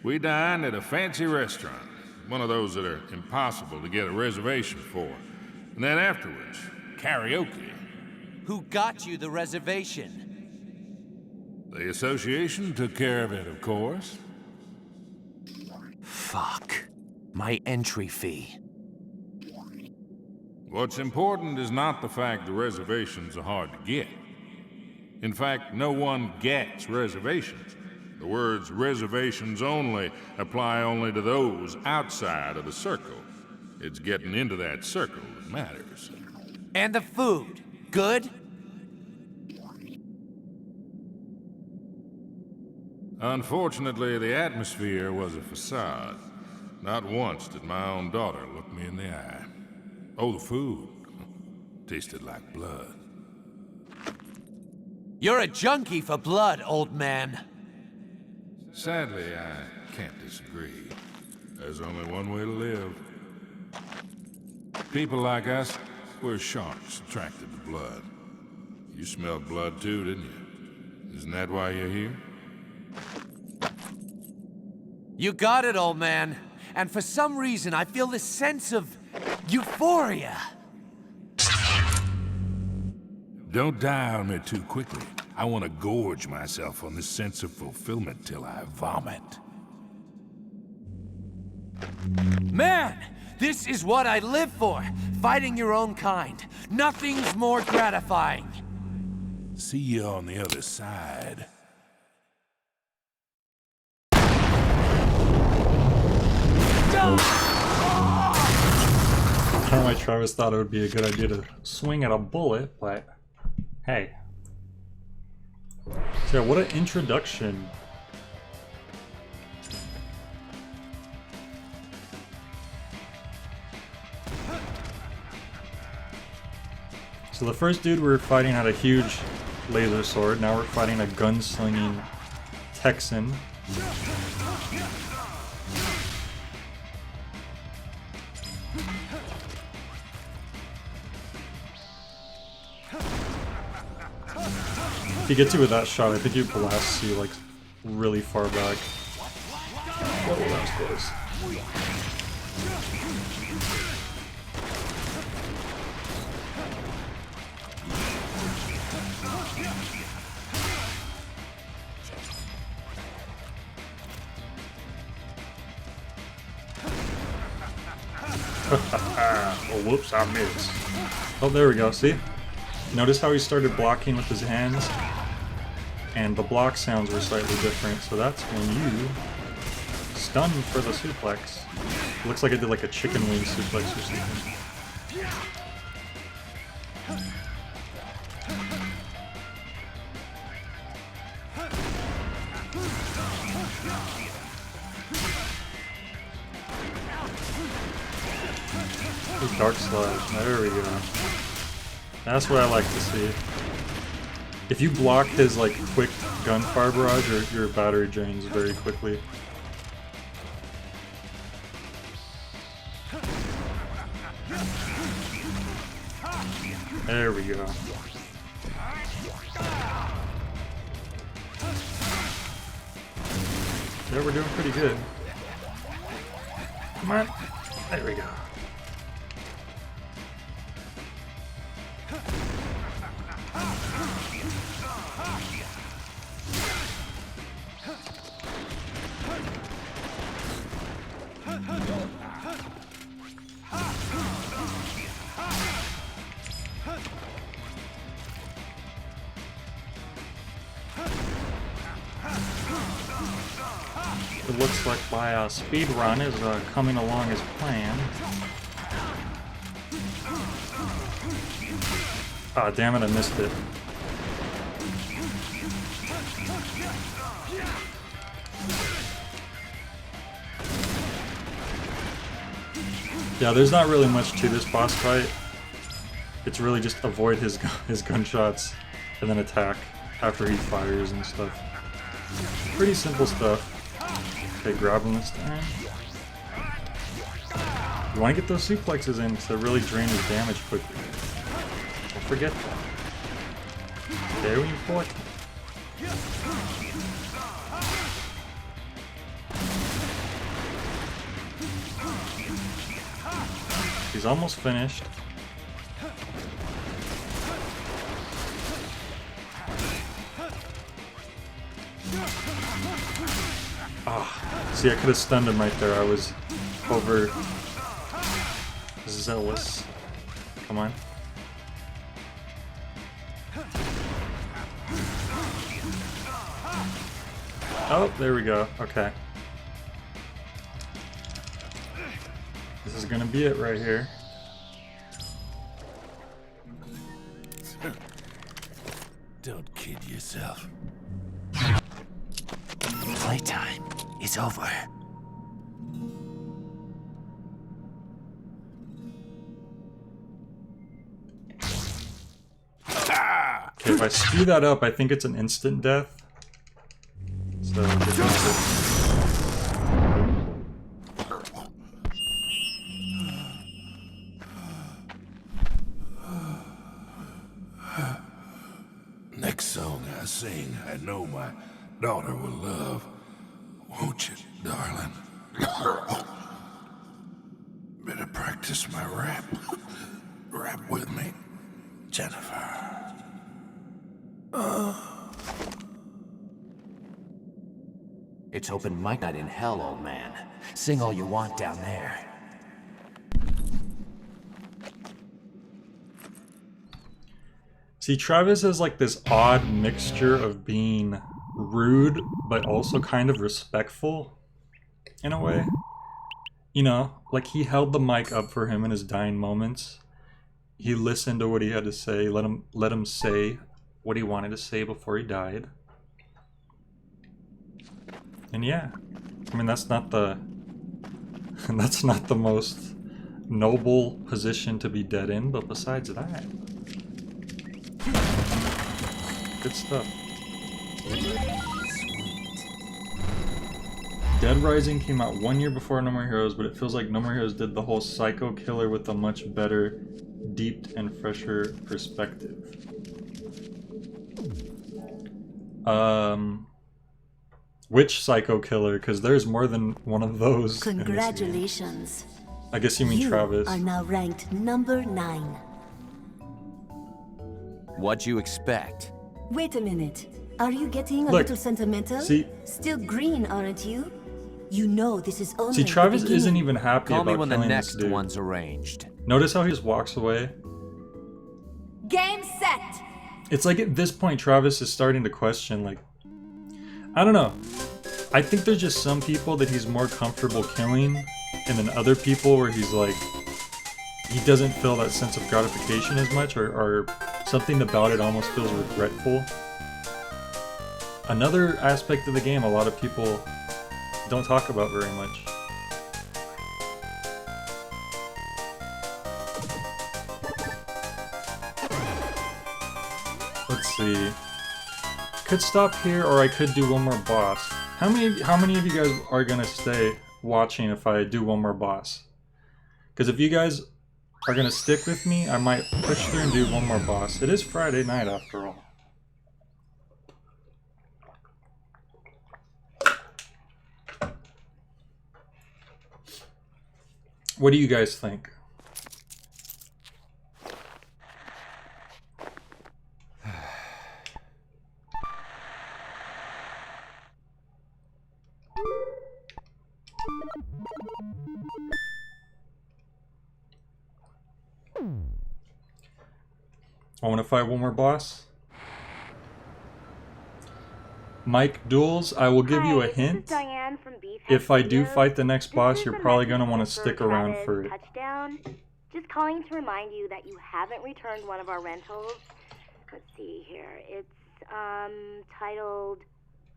We dined at a fancy restaurant, one of those that are impossible to get a reservation for. And then afterwards, karaoke. Who got you the reservation? The association took care of it, of course. Fuck. My entry fee. What's important is not the fact the reservations are hard to get. In fact, no one gets reservations. The words reservations only apply only to those outside of the circle. It's getting into that circle that matters. And the food. Good? Unfortunately, the atmosphere was a facade. Not once did my own daughter look me in the eye. Oh, the food tasted like blood. You're a junkie for blood, old man. Sadly, I can't disagree. There's only one way to live. People like us, we're sharks attracted to blood. You smelled blood too, didn't you? Isn't that why you're here? You got it, old man. And for some reason, I feel this sense of euphoria. Don't die on me too quickly. I want to gorge myself on this sense of fulfillment till I vomit. Man, this is what I live for. Fighting your own kind. Nothing's more gratifying. See you on the other side. I don't know why Travis thought it would be a good idea to swing at a bullet, but hey. So yeah, what an introduction. So the first dude we were fighting had a huge laser sword, now we're fighting a gunslinging Texan. If he gets you with that shot, I think he blasts you like really far back. Oh, that was close. Oh, whoops, I missed. Oh, there we go, see? Notice how he started blocking with his hands? And the block sounds were slightly different, so that's when you stun for the suplex. Looks like I did like a chicken wing suplex or something. Dark Slide, there we go. That's what I like to see. If you block his like quick gunfire barrage, your battery drains very quickly. There we go. Yeah, we're doing pretty good. Come on. There we go. It looks like my speed run is coming along as planned. Ah, damn it, I missed it. Yeah, there's not really much to this boss fight. It's really just avoid his gunshots and then attack after he fires and stuff. Pretty simple stuff. Okay, grab him this time. You want to get those suplexes in to really drain his damage quickly. Don't forget that. Very important. He's almost finished. Ah, see, I could have stunned him right there. I was over zealous. Come on. Oh, there we go. Okay. This is gonna be it right here. Don't kid yourself. Playtime is over. Okay, if I speed that up, I think it's an instant death. So get used Next song I sing, I know my daughter will love. Won't you, darling? Better practice my rap. Rap with me, Jennifer. It's open mic night in hell, old man. Sing all you want down there. See, Travis has like this odd mixture of being rude, but also kind of respectful, in a way. You know, like he held the mic up for him in his dying moments. He listened to what he had to say, let him say what he wanted to say before he died. And yeah, I mean that's not the most noble position to be dead in, but besides that, good stuff. Dead Rising came out 1 year before No More Heroes, but it feels like No More Heroes did the whole psycho killer with a much better deep and fresher perspective. Which psycho killer? Because there's more than one of those. in this game. Congratulations. I guess you mean You Travis. are now ranked number 9. What'd you expect? Wait a minute. Are you getting a Look, little sentimental? see- Still green, aren't you? You know this is only See, the Travis beginning. isn't even happy Call about me when the killing next this dude. one's arranged. Notice how he just walks away? Game set! It's like at this point, Travis is starting to question, like, I don't know. I think there's just some people that he's more comfortable killing, and then other people where he's like, he doesn't feel that sense of gratification as much, or something about it almost feels regretful. Another aspect of the game a lot of people don't talk about very much. Let's see. Could stop here, or I could do one more boss. How many of you guys are gonna stay watching if I do one more boss? Because if you guys are gonna stick with me, I might push through and do one more boss. It is Friday night after all. What do you guys think? I want to fight one more boss. Mike Duels, I will give you a Hi, hint. This is Diane from Beef If I do Studios. fight the next This boss, is you're a probably message going to want to for stick around Travis for it. Touchdown. Just calling to remind you that you haven't returned one of our rentals. Let's see here. It's titled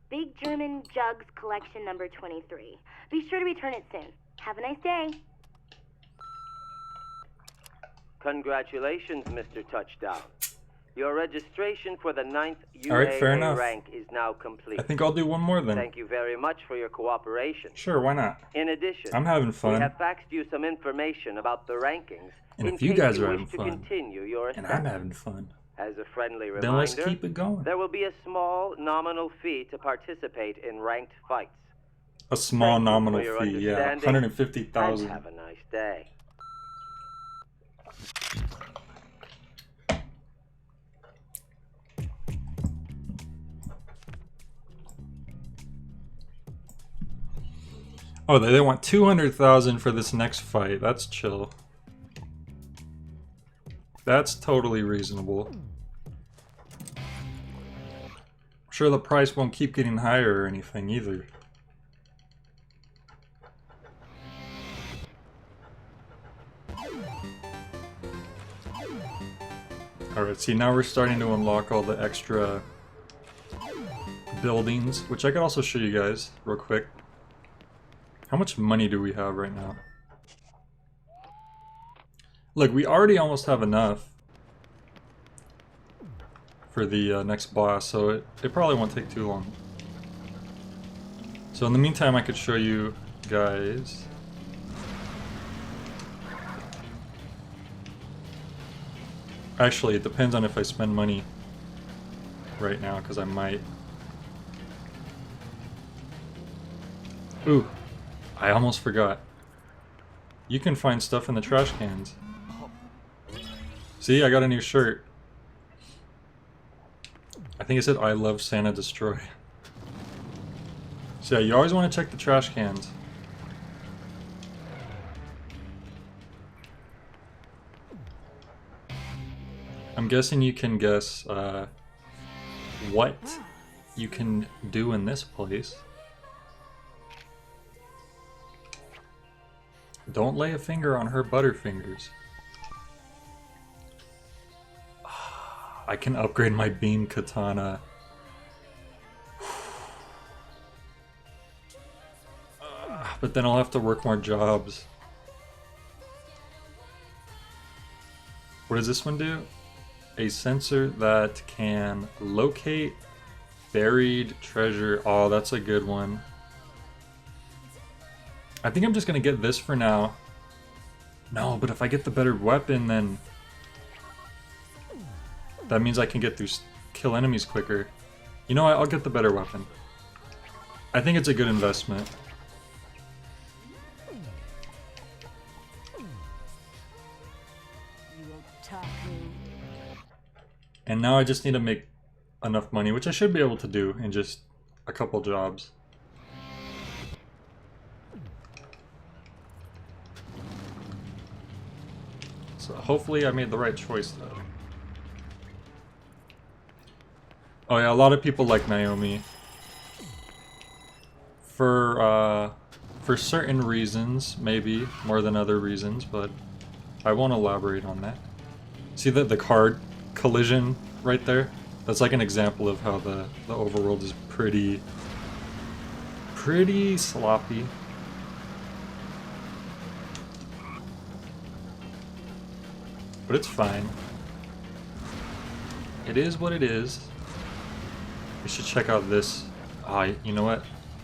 Big German Jugs Collection number 23. Be sure to return it soon. Have a nice day. Congratulations, Mr. Touchdown. Your registration for the 9th All right, fair UAA enough. rank is now complete. I think I'll do one more then. Thank you very much for your cooperation. Sure, why not? In addition, I'm having we fun. have faxed you some information about the rankings And in if you case guys you are wish having to fun, continue your And I'm assessment. having fun. As a friendly Then let's reminder, keep it going. there will be a small nominal fee to participate in ranked fights. A small Thank you nominal for your fee, yeah. understanding, 150,000. And have a nice day. Oh, they want 200,000 for this next fight. That's chill. That's totally reasonable. I'm sure the price won't keep getting higher or anything either. Alright, see, now we're starting to unlock all the extra buildings, which I could also show you guys real quick. How much money do we have right now? Look, we already almost have enough for the next boss, so it probably won't take too long. So in the meantime, I could show you guys. Actually, it depends on if I spend money right now, because I might. Ooh, I almost forgot. You can find stuff in the trash cans. See, I got a new shirt. I think it said I love Santa Destroy. So yeah, you always want to check the trash cans. I'm guessing you can guess what you can do in this place. Don't lay a finger on her butterfingers. I can upgrade my beam katana. But then I'll have to work more jobs. What does this one do? A sensor that can locate buried treasure. Oh, that's a good one. I think I'm just gonna get this for now. No, but if I get the better weapon, then That means I can get through, kill enemies quicker. You know what? I'll get the better weapon. I think it's a good investment. And now I just need to make enough money, which I should be able to do in just a couple jobs. So hopefully I made the right choice though. Oh yeah, a lot of people like Naomi. For certain reasons, maybe more than other reasons, but I won't elaborate on that. See the card collision right there? That's like an example of how the overworld is pretty sloppy. But it's fine. It is what it is. We should check out this. You know what?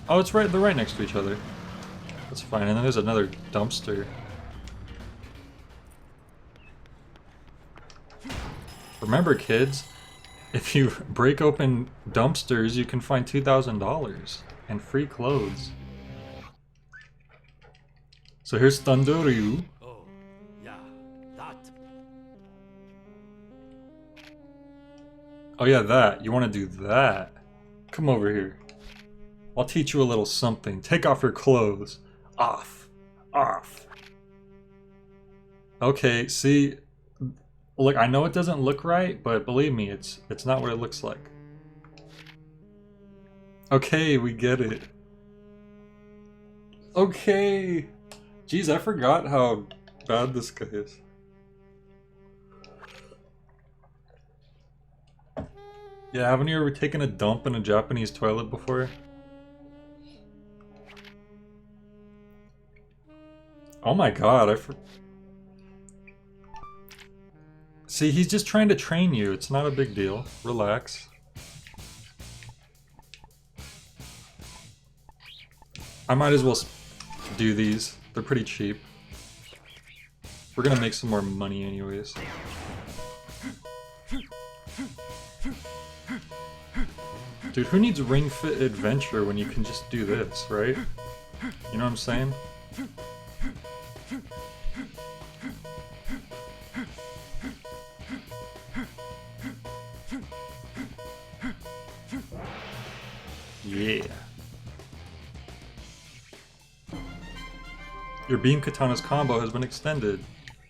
Oh, it's right. They're right next to each other. That's fine. And then there's another dumpster. Remember, kids, if you break open dumpsters, you can find $2,000 and free clothes. So here's Thunduryu. Oh, yeah, that. Oh yeah, that. You want to do that? Come over here. I'll teach you a little something. Take off your clothes. Off. Off. Okay, see... Look, I know it doesn't look right, but believe me, it's not what it looks like. Okay, we get it. Okay. Jeez, I forgot how bad this guy is. Yeah, haven't you ever taken a dump in a Japanese toilet before? Oh my god, See, he's just trying to train you. It's not a big deal. Relax. I might as well do these. They're pretty cheap. We're gonna make some more money anyways. Dude, who needs Ring Fit Adventure when you can just do this, right? You know what I'm saying? Yeah. Your Beam Katana's combo has been extended.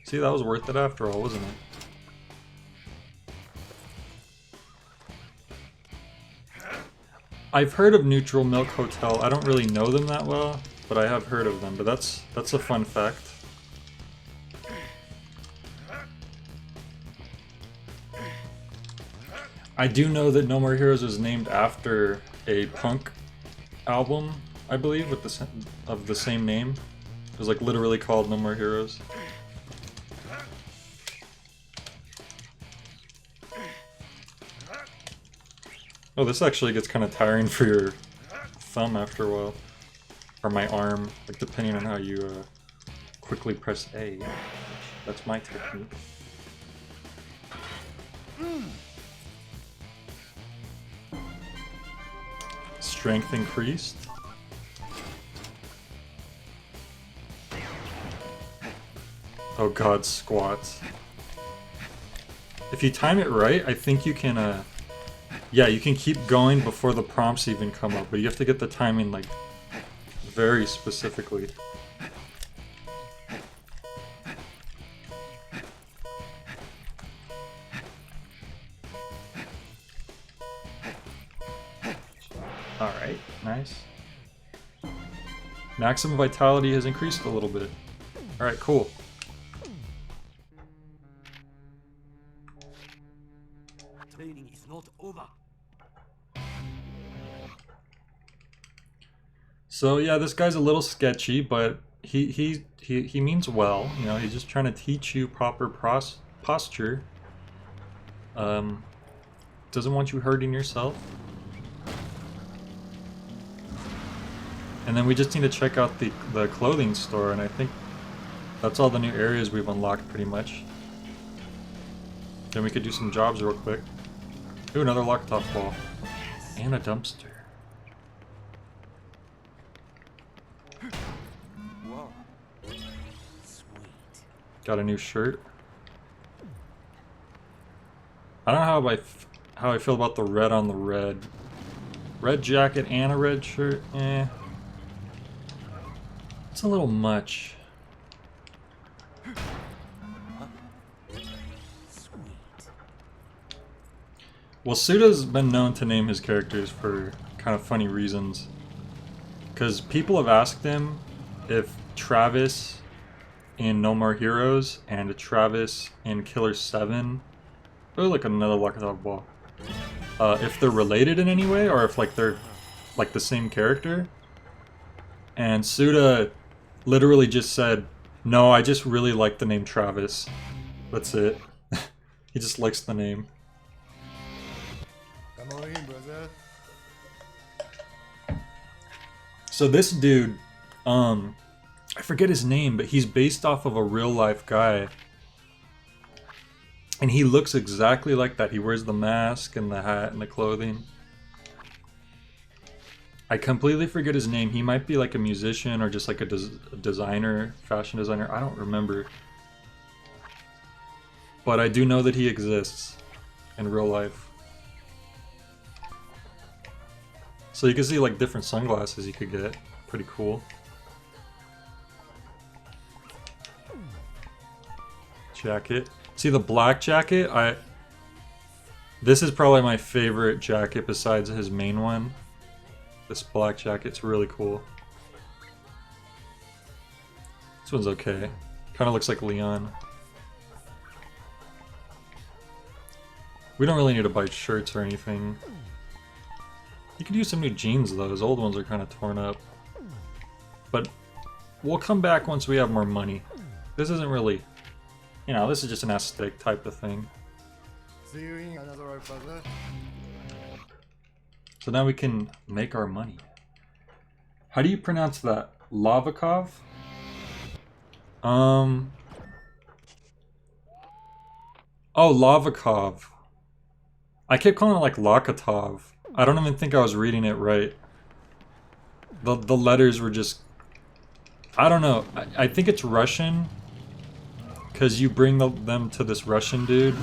See, that was worth it after all, wasn't it? I've heard of Neutral Milk Hotel. I don't really know them that well, but I have heard of them. But that's a fun fact. I do know that No More Heroes was named after a punk album, I believe, with of the same name. It was like literally called No More Heroes. Oh, this actually gets kind of tiring for your thumb after a while. Or my arm, like depending on how you quickly press A. That's my technique. Strength increased. Oh god, squats. If you time it right, I think you can, yeah, you can keep going before the prompts even come up, but you have to get the timing, like, very specifically. Alright, nice. Maximum vitality has increased a little bit. Alright, cool. Training is not over. So yeah, this guy's a little sketchy, but he means well. You know, he's just trying to teach you proper posture. Doesn't want you hurting yourself. And then we just need to check out the clothing store, and I think that's all the new areas we've unlocked pretty much. Then we could do some jobs real quick. Ooh, another Locked-Off ball. And a dumpster. Whoa. Sweet. Got a new shirt. I don't know how I feel about the red on the red. Red jacket and a red shirt, eh. It's a little much. Well, Suda's been known to name his characters for kind of funny reasons. Because people have asked him if Travis in No More Heroes and Travis in Killer 7, oh, like another Locked-Off ball, if they're related in any way, or if like they're like the same character. And Suda literally just said, no, I just really like the name Travis. That's it. He just likes the name. Come on in, brother. So this dude, I forget his name, but he's based off of a real life guy. And he looks exactly like that. He wears the mask and the hat and the clothing. I completely forget his name. He might be like a musician or just like a designer, fashion designer. I don't remember. But I do know that he exists in real life. So you can see like different sunglasses you could get. Pretty cool. Jacket. See the black jacket? This is probably my favorite jacket besides his main one. This black jacket's really cool. This one's okay. Kind of looks like Leon. We don't really need to buy shirts or anything. You could use some new jeans though. His old ones are kind of torn up. But we'll come back once we have more money. This isn't really, you know, this is just an aesthetic type of thing. See you in another hour, brother. So now we can make our money. How do you pronounce that? Lavakov? Oh, Lavakov. I kept calling it like Lakatov. I don't even think I was reading it right. The letters were just... I don't know. I think it's Russian. Because you bring them to this Russian dude.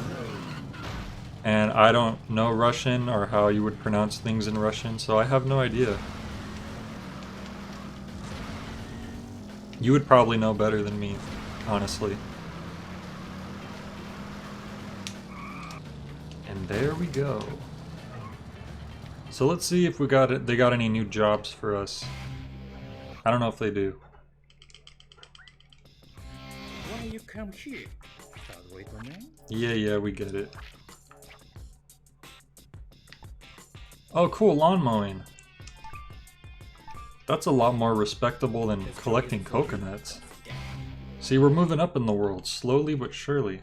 And I don't know Russian or how you would pronounce things in Russian, so I have no idea. You would probably know better than me, honestly. And there we go. So let's see if they got any new jobs for us. I don't know if they do. Why you come here? Wait a minute. Yeah, we get it. Oh, cool, lawn mowing. That's a lot more respectable than collecting coconuts. See, we're moving up in the world, slowly but surely.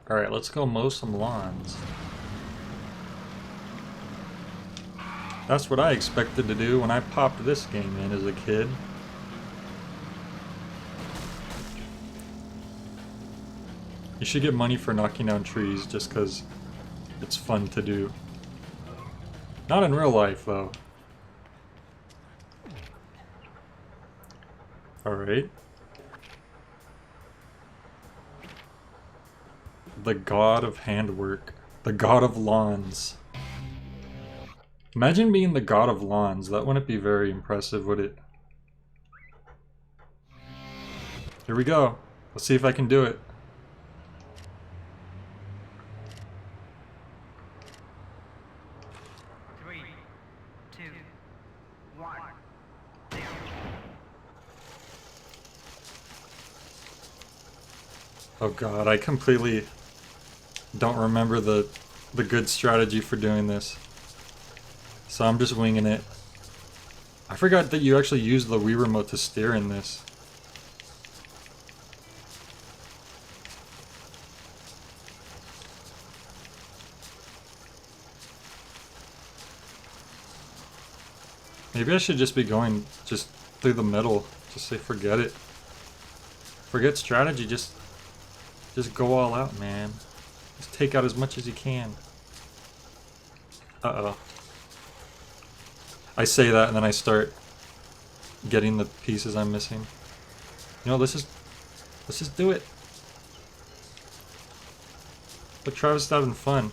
Alright, let's go mow some lawns. That's what I expected to do when I popped this game in as a kid. You should get money for knocking down trees just because it's fun to do. Not in real life, though. Alright. The god of handwork. The god of lawns. Imagine being the god of lawns. That wouldn't be very impressive, would it? Here we go. Let's see if I can do it. Three, two, one, zero. Oh god, I completely don't remember the good strategy for doing this. So I'm just winging it. I forgot that you actually use the Wii Remote to steer in this. Maybe I should just be going just through the middle. Just say forget it. Forget strategy, just go all out, man. Just take out as much as you can. Uh-oh. I say that and then I start getting the pieces I'm missing. You know, let's just do it. Look, Travis is having fun.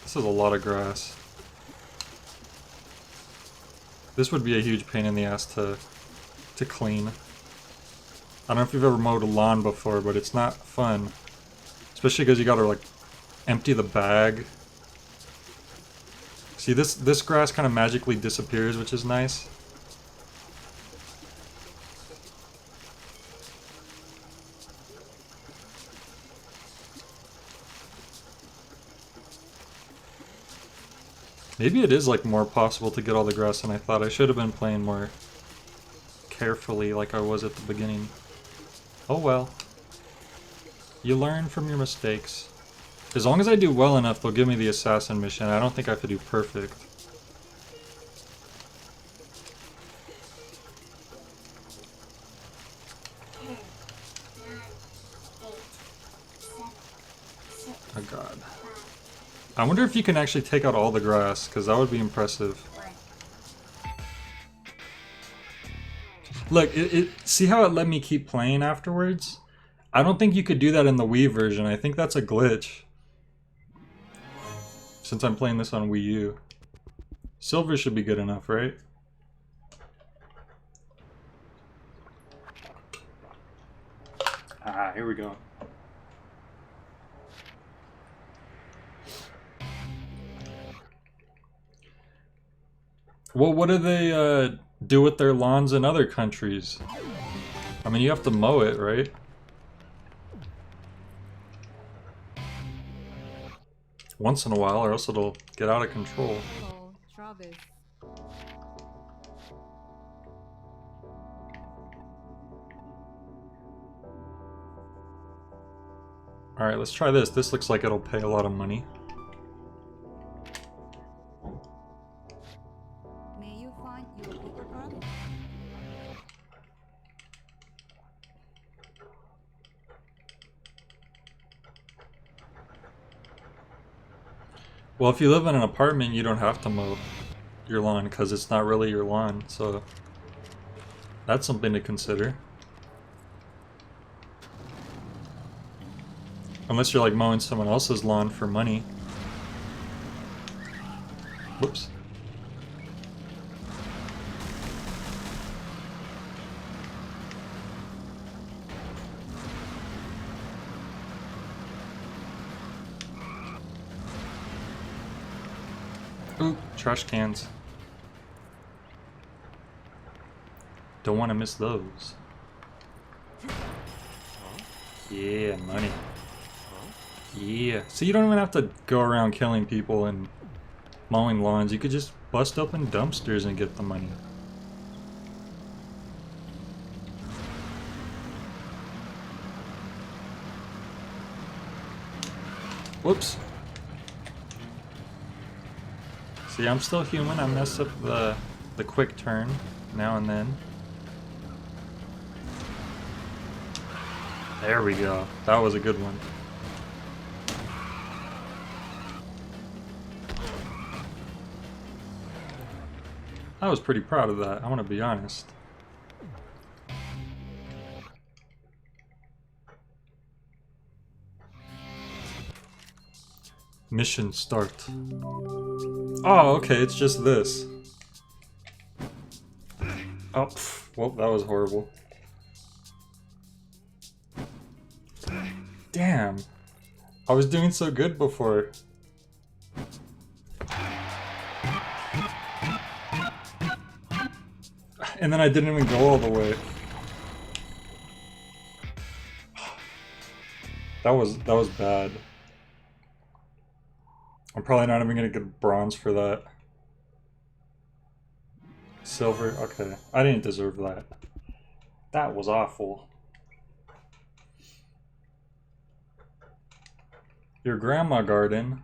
This is a lot of grass. This would be a huge pain in the ass to clean. I don't know if you've ever mowed a lawn before, but it's not fun. Especially because you gotta like empty the bag. See, this grass kind of magically disappears, which is nice. Maybe it is like more possible to get all the grass than I thought. I should have been playing more carefully like I was at the beginning. Oh well. You learn from your mistakes. As long as I do well enough, they'll give me the assassin mission. I don't think I have to do perfect. Oh god. I wonder if you can actually take out all the grass, because that would be impressive. Look, see how it let me keep playing afterwards? I don't think you could do that in the Wii version. I think that's a glitch. Since I'm playing this on Wii U. Silver should be good enough, right? Ah, here we go. Well, what do they do with their lawns in other countries? I mean, you have to mow it, right? Once in a while, or else it'll get out of control. Oh, Travis. Alright, let's try this. This looks like it'll pay a lot of money. May you find your bigger brother? Well, if you live in an apartment, you don't have to mow your lawn because it's not really your lawn, so that's something to consider. Unless you're like mowing someone else's lawn for money. Whoops. Ooh, trash cans. Don't want to miss those. Yeah, money. Yeah. So you don't even have to go around killing people and mowing lawns. You could just bust open dumpsters and get the money. Whoops. See, I'm still human. I mess up the quick turn now and then. There we go. That was a good one. I was pretty proud of that, I want to be honest. Mission start. Oh, okay, it's just this. Oh, pff, well, that was horrible. Damn. I was doing so good before. And then I didn't even go all the way. That was bad. I'm probably not even gonna get bronze for that. Silver, okay. I didn't deserve that. That was awful. Your grandma garden.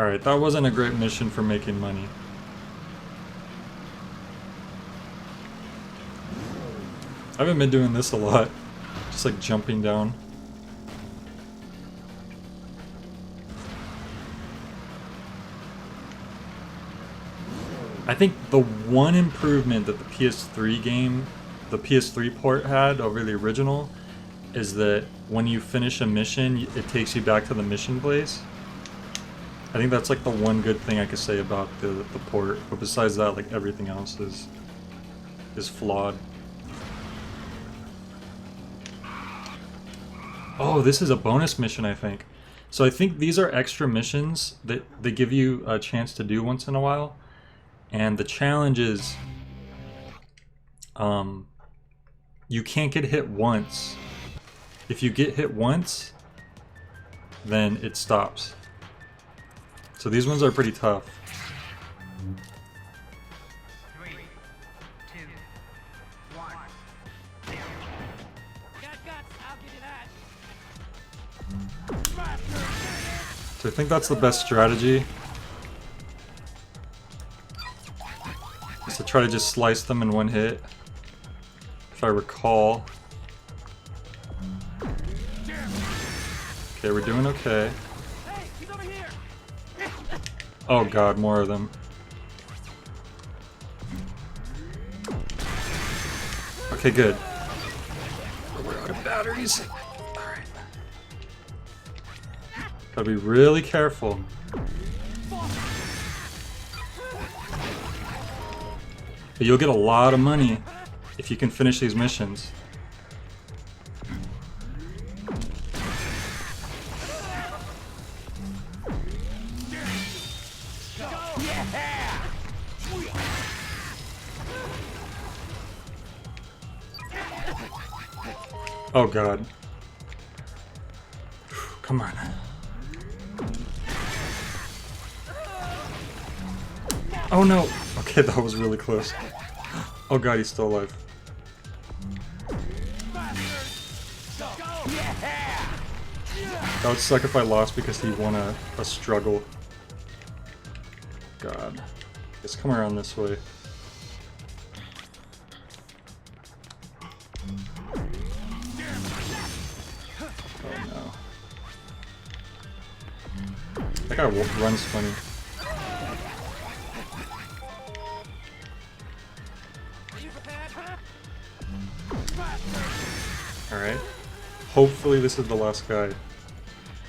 Alright, that wasn't a great mission for making money. I haven't been doing this a lot. Just like jumping down. I think the one improvement that the PS3 game, the PS3 port had over the original, is that when you finish a mission, it takes you back to the mission place. I think that's like the one good thing I could say about the port, but besides that, like everything else is flawed. Oh, this is a bonus mission, I think. So I think these are extra missions that they give you a chance to do once in a while. And the challenge is, you can't get hit once. If you get hit once, then it stops. So these ones are pretty tough. 3, 2, 1. So I think that's the best strategy. Is to try to just slice them in one hit. If I recall. Okay, we're doing okay. Oh god, more of them. Okay, good. We're out of batteries. Alright. Gotta be really careful. But you'll get a lot of money if you can finish these missions. Oh god. Come on. Oh no! Okay, that was really close. Oh god, he's still alive. That would suck if I lost because he won a struggle. God. Let's come around this way. Oh no. That guy runs funny. Alright. Hopefully this is the last guy.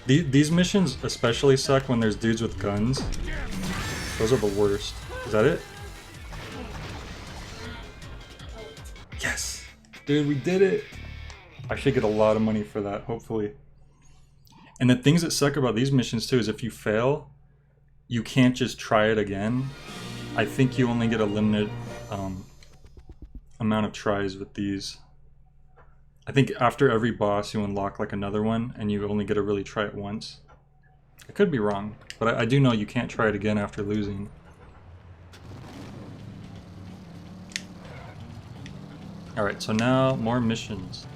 These missions especially suck when there's dudes with guns. Those are the worst. Is that it? Yes! Dude, we did it! I should get a lot of money for that, hopefully. And the things that suck about these missions too is if you fail, you can't just try it again. I think you only get a limited amount of tries with these. I think after every boss you unlock like another one and you only get to really try it once. I could be wrong, but I do know you can't try it again after losing. Alright, so now more missions.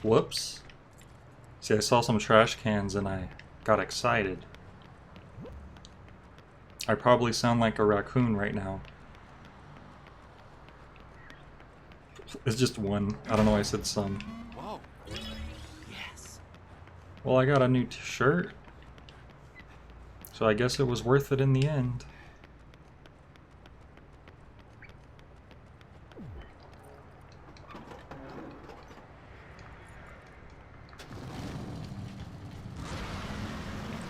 Whoops. See, I saw some trash cans and I got excited. I probably sound like a raccoon right now. It's just one. I don't know why I said some. Whoa. Yes. Well, I got a new shirt. So I guess it was worth it in the end.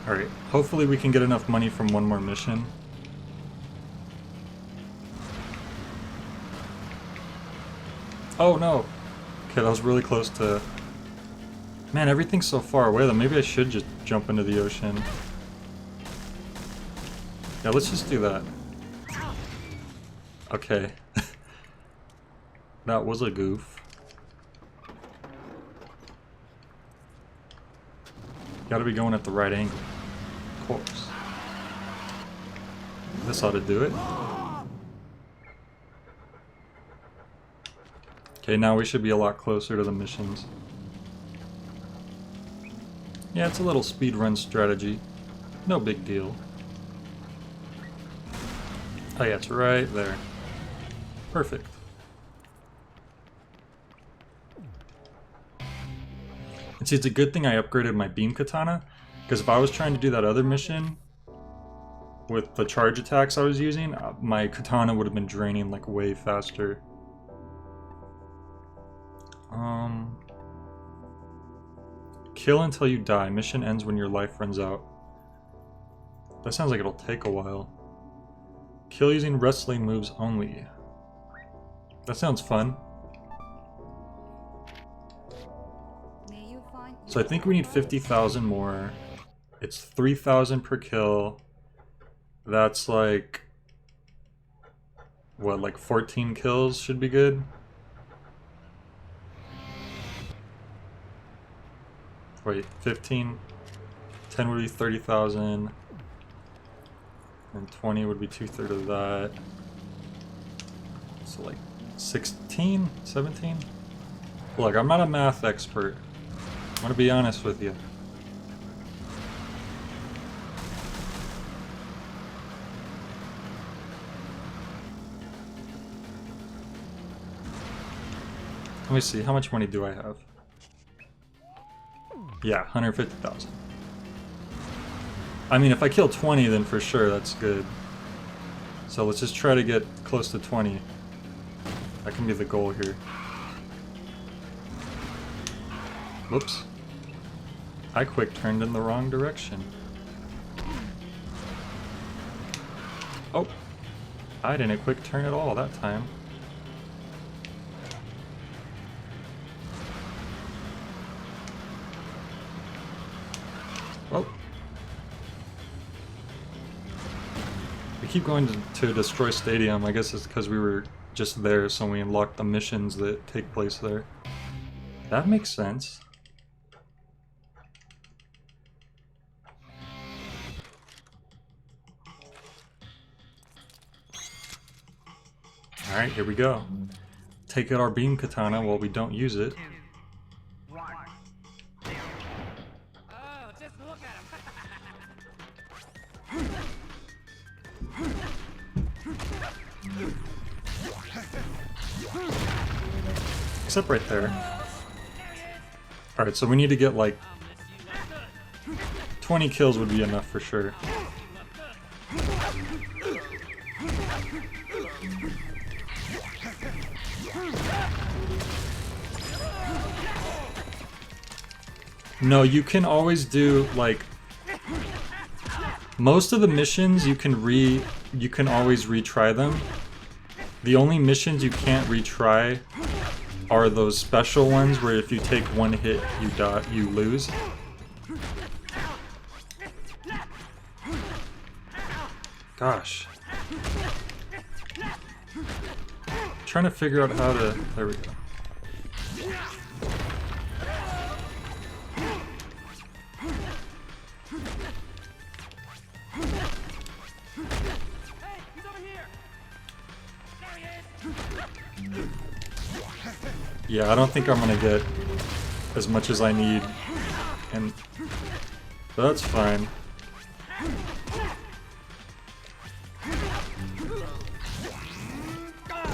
Alright, hopefully we can get enough money from one more mission. Oh no! Okay, that was really close to... Man, everything's so far away that maybe I should just jump into the ocean. Yeah, let's just do that. Okay. That was a goof. Gotta be going at the right angle. Of course. This ought to do it. Okay, now we should be a lot closer to the missions. Yeah, it's a little speedrun strategy. No big deal. Oh yeah, it's right there. Perfect. And see, it's a good thing I upgraded my beam katana, because if I was trying to do that other mission with the charge attacks I was using, my katana would have been draining like way faster. Kill until you die. Mission ends when your life runs out. That sounds like it'll take a while. Kill using wrestling moves only. That sounds fun. So I think we need 50,000 more. It's 3,000 per kill. That's like... what, like 14 kills should be good? Wait, 15? 10 would be 30,000. And 20 would be 2/3 of that. So like 16? 17? Look, I'm not a math expert. I'm gonna be honest with you. Let me see, how much money do I have? Yeah, 150,000. I mean, if I kill 20, then for sure that's good. So let's just try to get close to 20. That can be the goal here. Whoops. I quick turned in the wrong direction. Oh! I didn't quick turn at all that time. Oh! We keep going to destroy Stadium. I guess it's because we were just there, so we unlocked the missions that take place there. That makes sense. Alright, here we go. Take out our beam katana while we don't use it. Except right there. Alright, so we need to get like 20 kills would be enough for sure. No, you can always do like most of the missions you can always retry them. The only missions you can't retry are those special ones where if you take one hit you die, you lose. Gosh. I'm trying to figure out how to... There we go. Yeah, I don't think I'm gonna get as much as I need, and that's fine.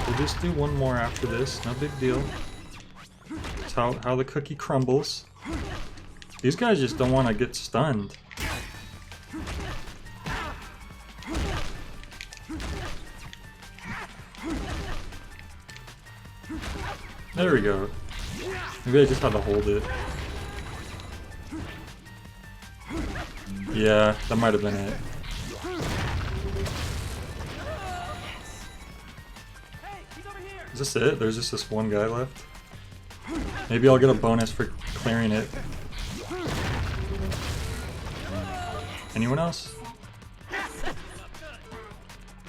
We'll just do one more after this, no big deal. That's how the cookie crumbles. These guys just don't want to get stunned. There we go. Maybe I just had to hold it. Yeah, that might have been it. Is this it? There's just this one guy left? Maybe I'll get a bonus for clearing it. Anyone else?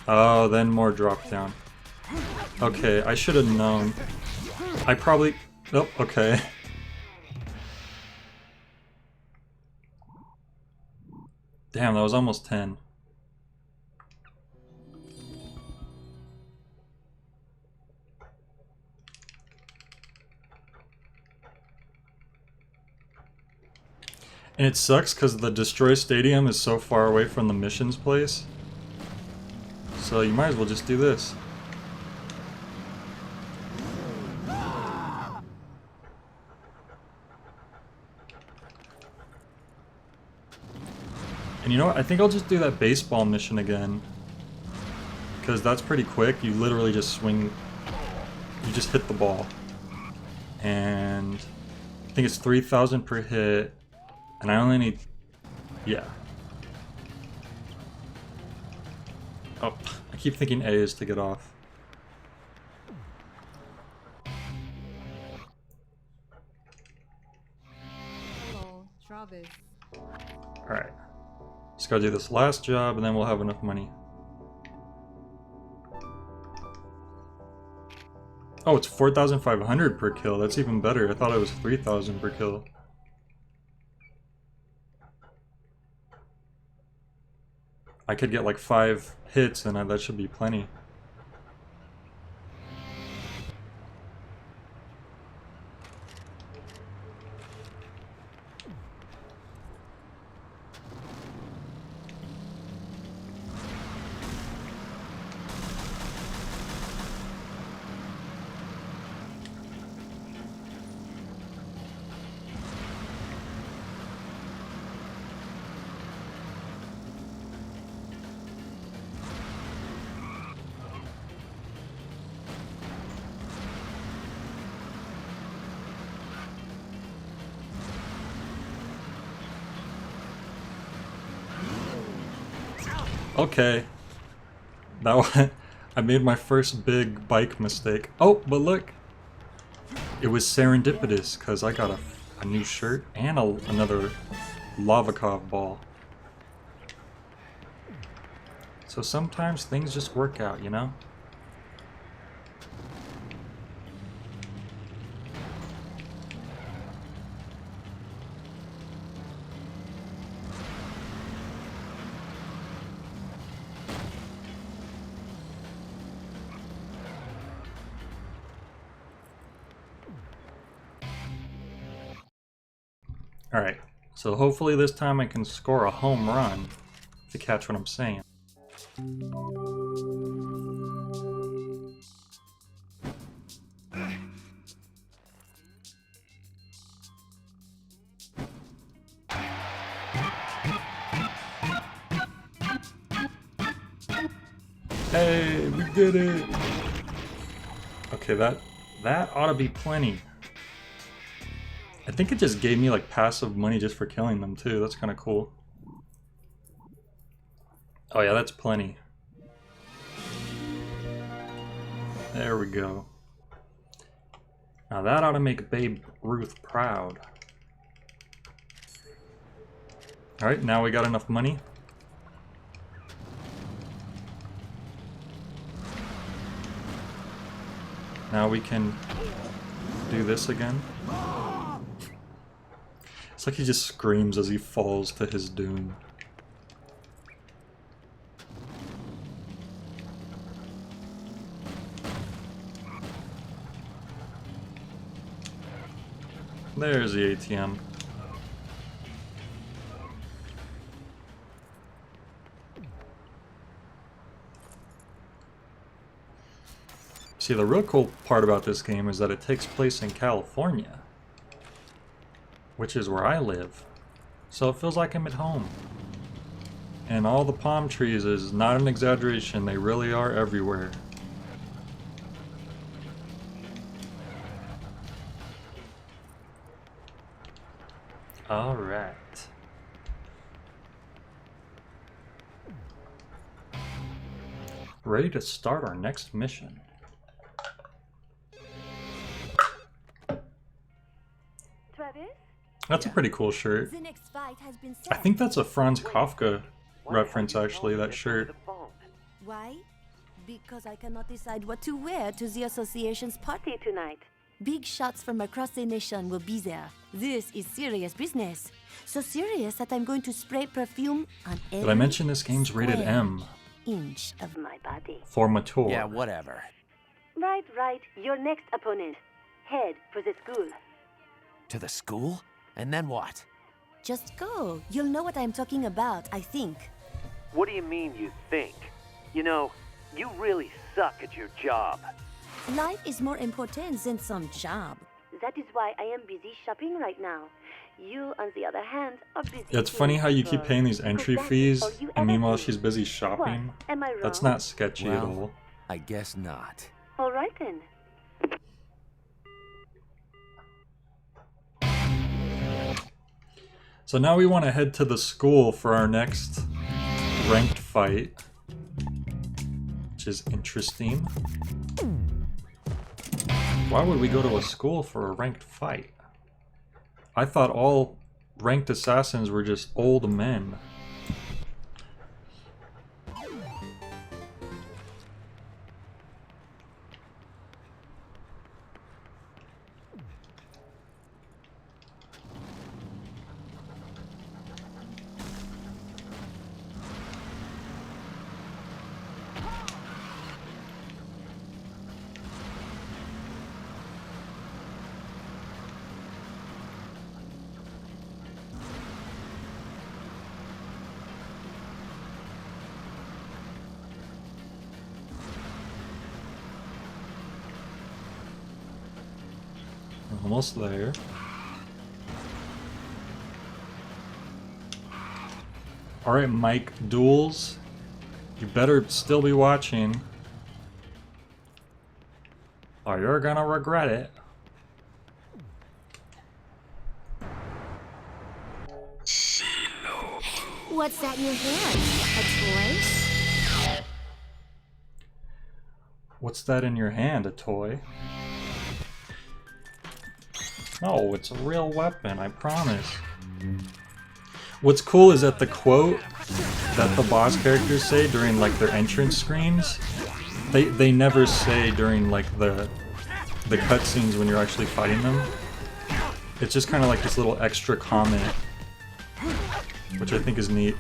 Oh, then more drop down. Okay, I should have known. I probably... Oh, okay. Damn, that was almost 10. And it sucks because the Destroy Stadium is so far away from the missions place. So you might as well just do this. And you know what? I think I'll just do that baseball mission again. Because that's pretty quick. You literally just swing. You just hit the ball. And I think it's 3,000 per hit. And I only need... Yeah. Oh, I keep thinking A is to get off. Hello, Travis. Alright. Just gotta do this last job and then we'll have enough money. Oh, it's 4,500 per kill. That's even better. I thought it was 3,000 per kill. I could get like 5 hits and that should be plenty. Okay. That one, I made my first big bike mistake. Oh, but look. It was serendipitous because I got a new shirt and another Lavakov ball. So sometimes things just work out, you know? Alright, so hopefully this time I can score a home run, if you catch what I'm saying. Hey, we did it! Okay, that ought to be plenty. I think it just gave me like passive money just for killing them too. That's kind of cool. Oh yeah, that's plenty. There we go. Now that ought to make Babe Ruth proud. Alright, now we got enough money. Now we can do this again. It's like he just screams as he falls to his doom. There's the ATM. See, the real cool part about this game is that it takes place in California, which is where I live. So it feels like I'm at home. And all the palm trees is not an exaggeration, they really are everywhere. Alright. Ready to start our next mission. Travis? That's a pretty cool shirt. The next fight has been set. I think that's a Franz Kafka reference, actually, that shirt. Why? Because I cannot decide what to wear to the association's party tonight. Big shots from across the nation will be there. This is serious business. So serious that I'm going to spray perfume on every Did I mention this game's rated square M? inch of my body. For mature. Yeah, whatever. Right. Your next opponent. Head for the school. To the school? And then what? Just go. You'll know what I'm talking about, I think. What do you mean you think? You know, you really suck at your job. Life is more important than some job. That is why I am busy shopping right now. You, on the other hand, are busy. Yeah, it's funny how you keep for- paying these entry because that fees, is all you and meanwhile ever do. she's busy shopping. What? Am I wrong? That's not sketchy at all. I guess not. All right then. So now we want to head to the school for our next ranked fight, which is interesting. Why would we go to a school for a ranked fight? I thought all ranked assassins were just old men. Almost there. Alright, Mike Duels. You better still be watching. Or you're gonna regret it. What's that in your hand? A toy? What's that in your hand? A toy? No, it's a real weapon, I promise. What's cool is that the quote that the boss characters say during like their entrance screens, they never say during like the cutscenes when you're actually fighting them. It's just kind of like this little extra comment, which I think is neat.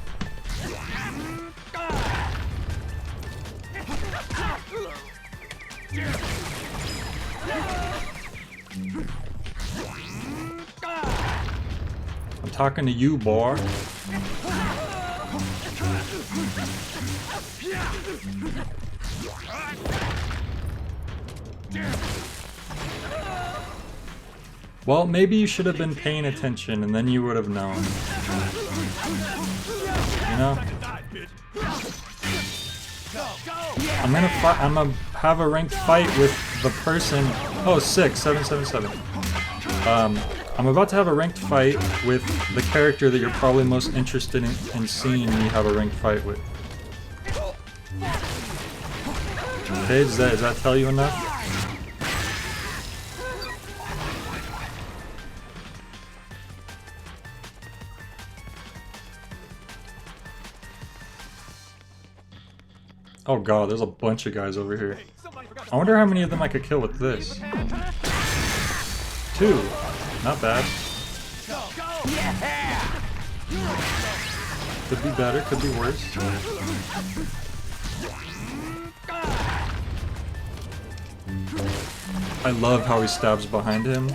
I'm talking to you, boy. Well, maybe you should have been paying attention and then you would have known. You know? I'm gonna have a ranked fight with the person. Oh, 777. I'm about to have a ranked fight with the character that you're probably most interested in seeing me have a ranked fight with. Okay, does that tell you enough? Oh god, there's a bunch of guys over here. I wonder how many of them I could kill with this. 2. Not bad. Could be better, could be worse. I love how he stabs behind him.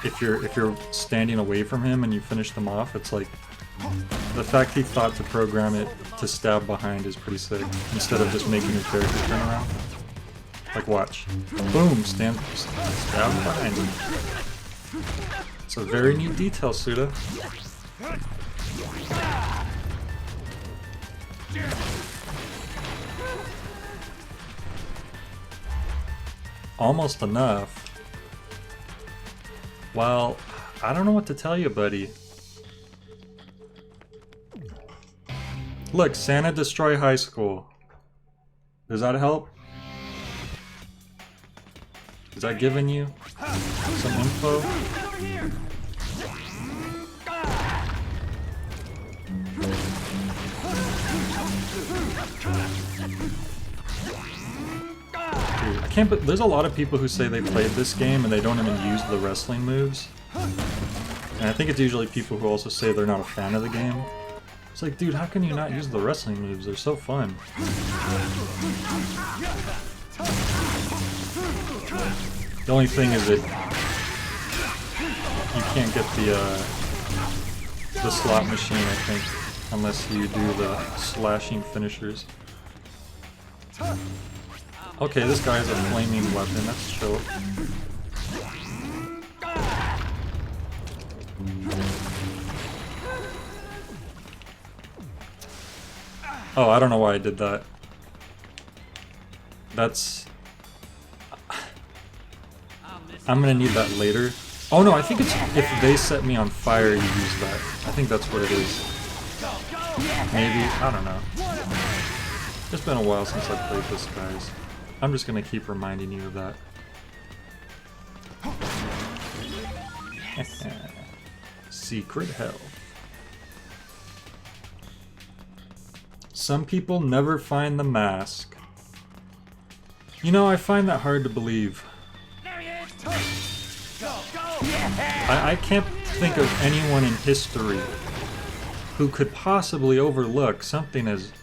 If you're standing away from him and you finish them off, it's like the fact he thought to program it to stab behind is pretty sick. Instead of just making your character turn around. Like watch. Boom! Stab behind him. It's a very neat detail, Suda. Almost enough. Well, I don't know what to tell you, buddy. Look, Santa Destroy High School. Does that help? Is that giving you some info? can't, but there's a lot of people who say they played this game and they don't even use the wrestling moves. And I think it's usually people who also say they're not a fan of the game. It's like, dude, how can you not use the wrestling moves? They're so fun. The only thing is that you can't get the slot machine, I think, unless you do the slashing finishers. Okay, this guy has a flaming weapon, that's chill. Oh, I don't know why I did that. That's... I'm gonna need that later. Oh no, I think it's if they set me on fire, you use that. I think that's what it is. Maybe, I don't know. It's been a while since I played this, guys. I'm just gonna keep reminding you of that. Secret health. Some people never find the mask. You know, I find that hard to believe. I can't think of anyone in history who could possibly overlook something as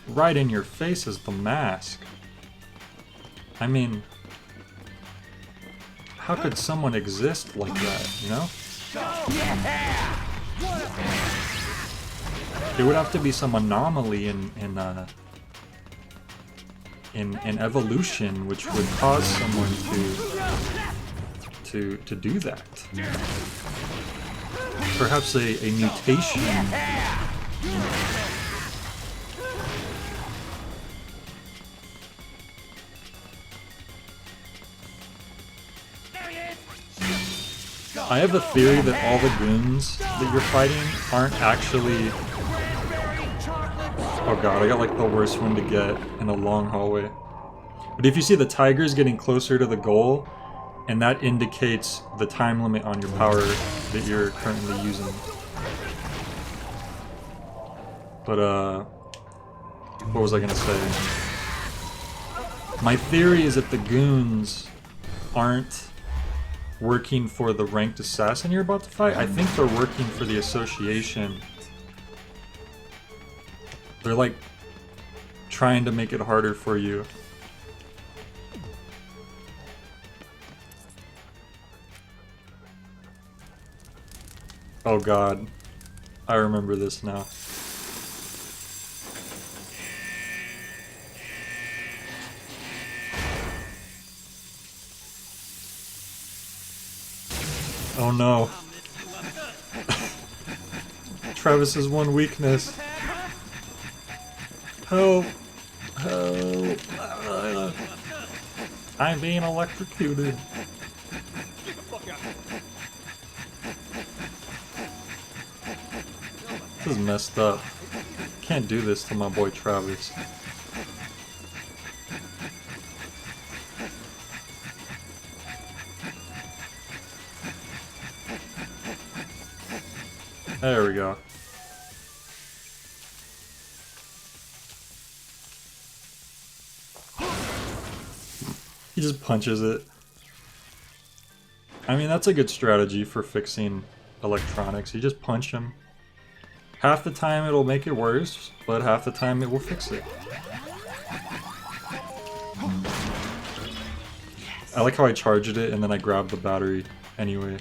right in your face as the mask. I mean, how could someone exist like that, you know? It would have to be some anomaly in evolution which would cause someone to do that. Perhaps a mutation. I have a theory that all the goons that you're fighting aren't actually... Oh god, I got like the worst one to get in a long hallway. But if you see the tigers getting closer to the goal, and that indicates the time limit on your power that you're currently using. But what was I gonna say? My theory is that the goons aren't working for the ranked assassin you're about to fight. I think they're working for the association. They're like trying to make it harder for you. Oh god, I remember this now. Oh no. Travis's one weakness. Help! Help! I'm being electrocuted. This is messed up. Can't do this to my boy Travis. There we go. He just punches it. I mean, that's a good strategy for fixing electronics. You just punch him. Half the time it'll make it worse, but half the time it will fix it. I like how I charged it and then I grabbed the battery anyway.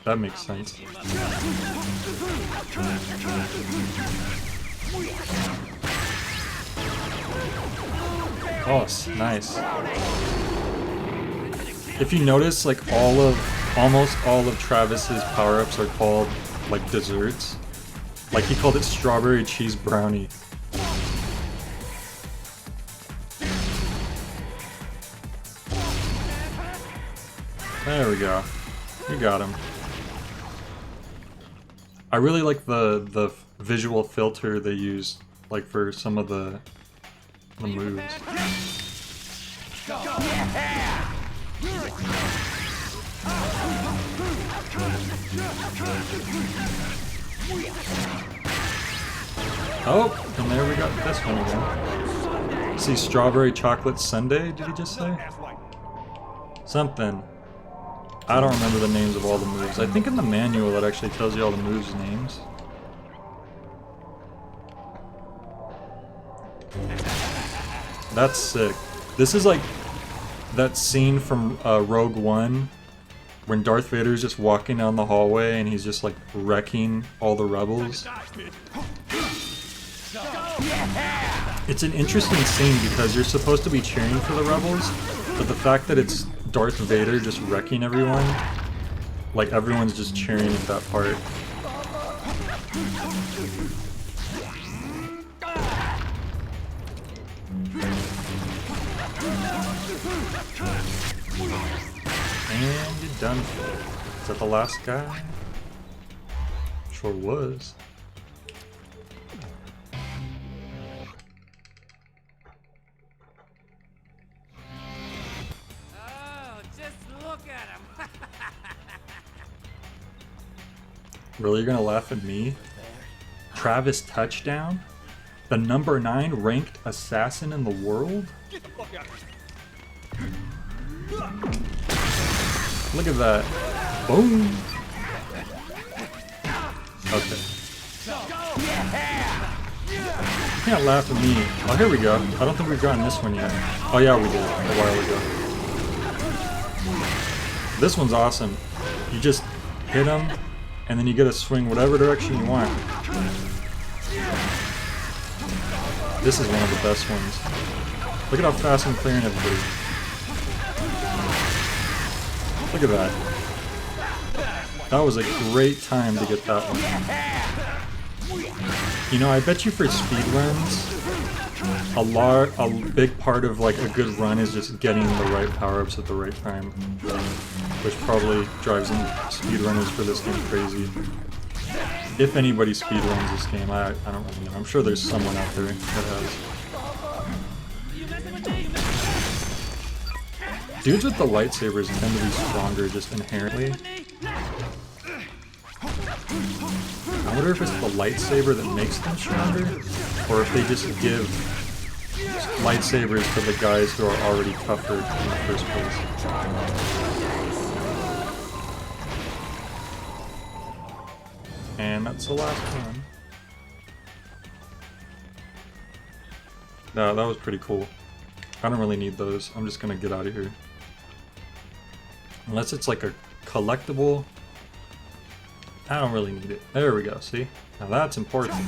That makes sense. Oh, nice. If you notice, like almost all of Travis's power-ups are called like desserts. Like he called it strawberry cheese brownie. There we go. You got him. I really like the visual filter they use, like for some of the moves. Oh, and there we got this one again. See, strawberry chocolate sundae, did he just say? Something. I don't remember the names of all the moves. I think in the manual it actually tells you all the moves' names. That's sick. This is like that scene from Rogue One when Darth Vader is just walking down the hallway and he's just like wrecking all the rebels. It's an interesting scene because you're supposed to be cheering for the rebels, but the fact that it's Darth Vader just wrecking everyone, like everyone's just cheering at that part. And you're done for. Is that the last guy? Sure was. Oh, just look at him. Really, you're gonna laugh at me? Travis Touchdown? The number 9 ranked assassin in the world? Get the fuck out of here. Look at that. Boom! Okay. You can't laugh at me. Oh, here we go. I don't think we've gotten this one yet. Oh yeah, we did. A while ago. This one's awesome. You just hit him, and then you get to swing whatever direction you want. This is one of the best ones. Look at how fast I'm clearing everybody. Look at that. That was a great time to get that one. You know, I bet you for speedruns, a big part of like a good run is just getting the right power-ups at the right time. Which probably drives speedrunners for this game crazy. If anybody speedruns this game, I don't really know. I'm sure there's someone out there that has. Dudes with the lightsabers tend to be stronger just inherently. I wonder if it's the lightsaber that makes them stronger, or if they just give lightsabers to the guys who are already tougher in the first place. And that's the last one. No, that was pretty cool. I don't really need those. I'm just gonna get out of here. Unless it's like a collectible. I don't really need it. There we go, see? Now that's important.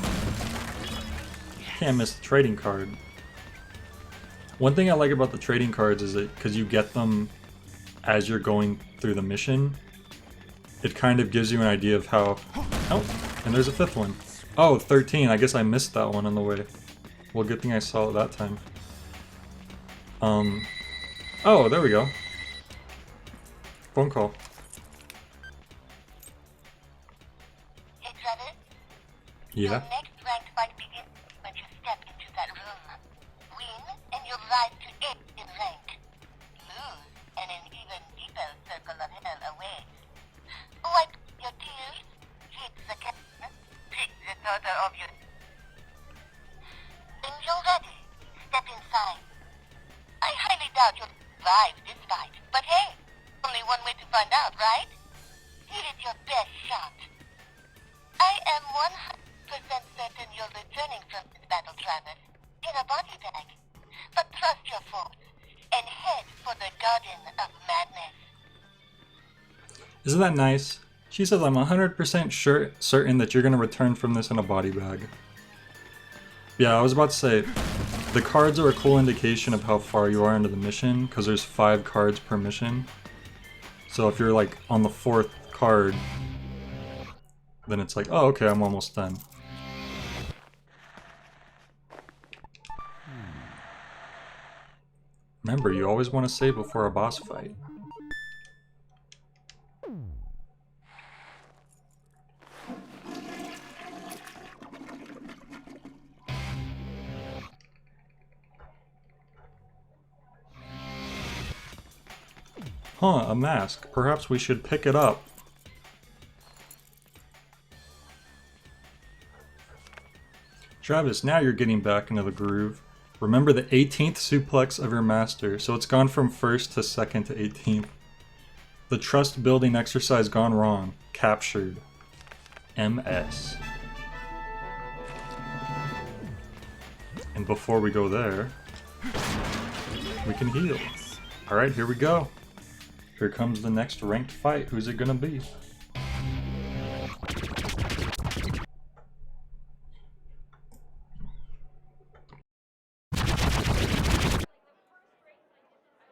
Can't miss the trading card. One thing I like about the trading cards is that because you get them as you're going through the mission, it kind of gives you an idea of how... Oh, and there's a 5th one. Oh, 13. I guess I missed that one on the way. Well, good thing I saw it that time. Oh, there we go. Phone call. Hey, Travis? Yeah? Your next ranked fight begins when you step into that room. Win, and you'll rise to 8 in rank. Lose, and an even deeper circle of hell awaits. Wipe your tears, hit the camera, pick the daughter of your... When you're ready, step inside. I highly doubt you'll survive this fight, but hey, only one way to find out, right? Here is your best shot. I am 100% certain you're returning from this battle, Travis, in a body bag. But trust your force and head for the Garden of Madness. Isn't that nice? She says, I'm 100% certain that you're going to return from this in a body bag. Yeah, I was about to say, the cards are a cool indication of how far you are into the mission, because there's 5 cards per mission. So if you're like on the 4th card, then it's like, oh, okay, I'm almost done. Remember, you always want to save before a boss fight. Huh, a mask. Perhaps we should pick it up. Travis, now you're getting back into the groove. Remember the 18th suplex of your master. So it's gone from 1st to 2nd to 18th. The trust building exercise gone wrong. Captured. MS. And before we go there, we can heal. Alright, here we go. Here comes the next ranked fight. Who's it gonna be?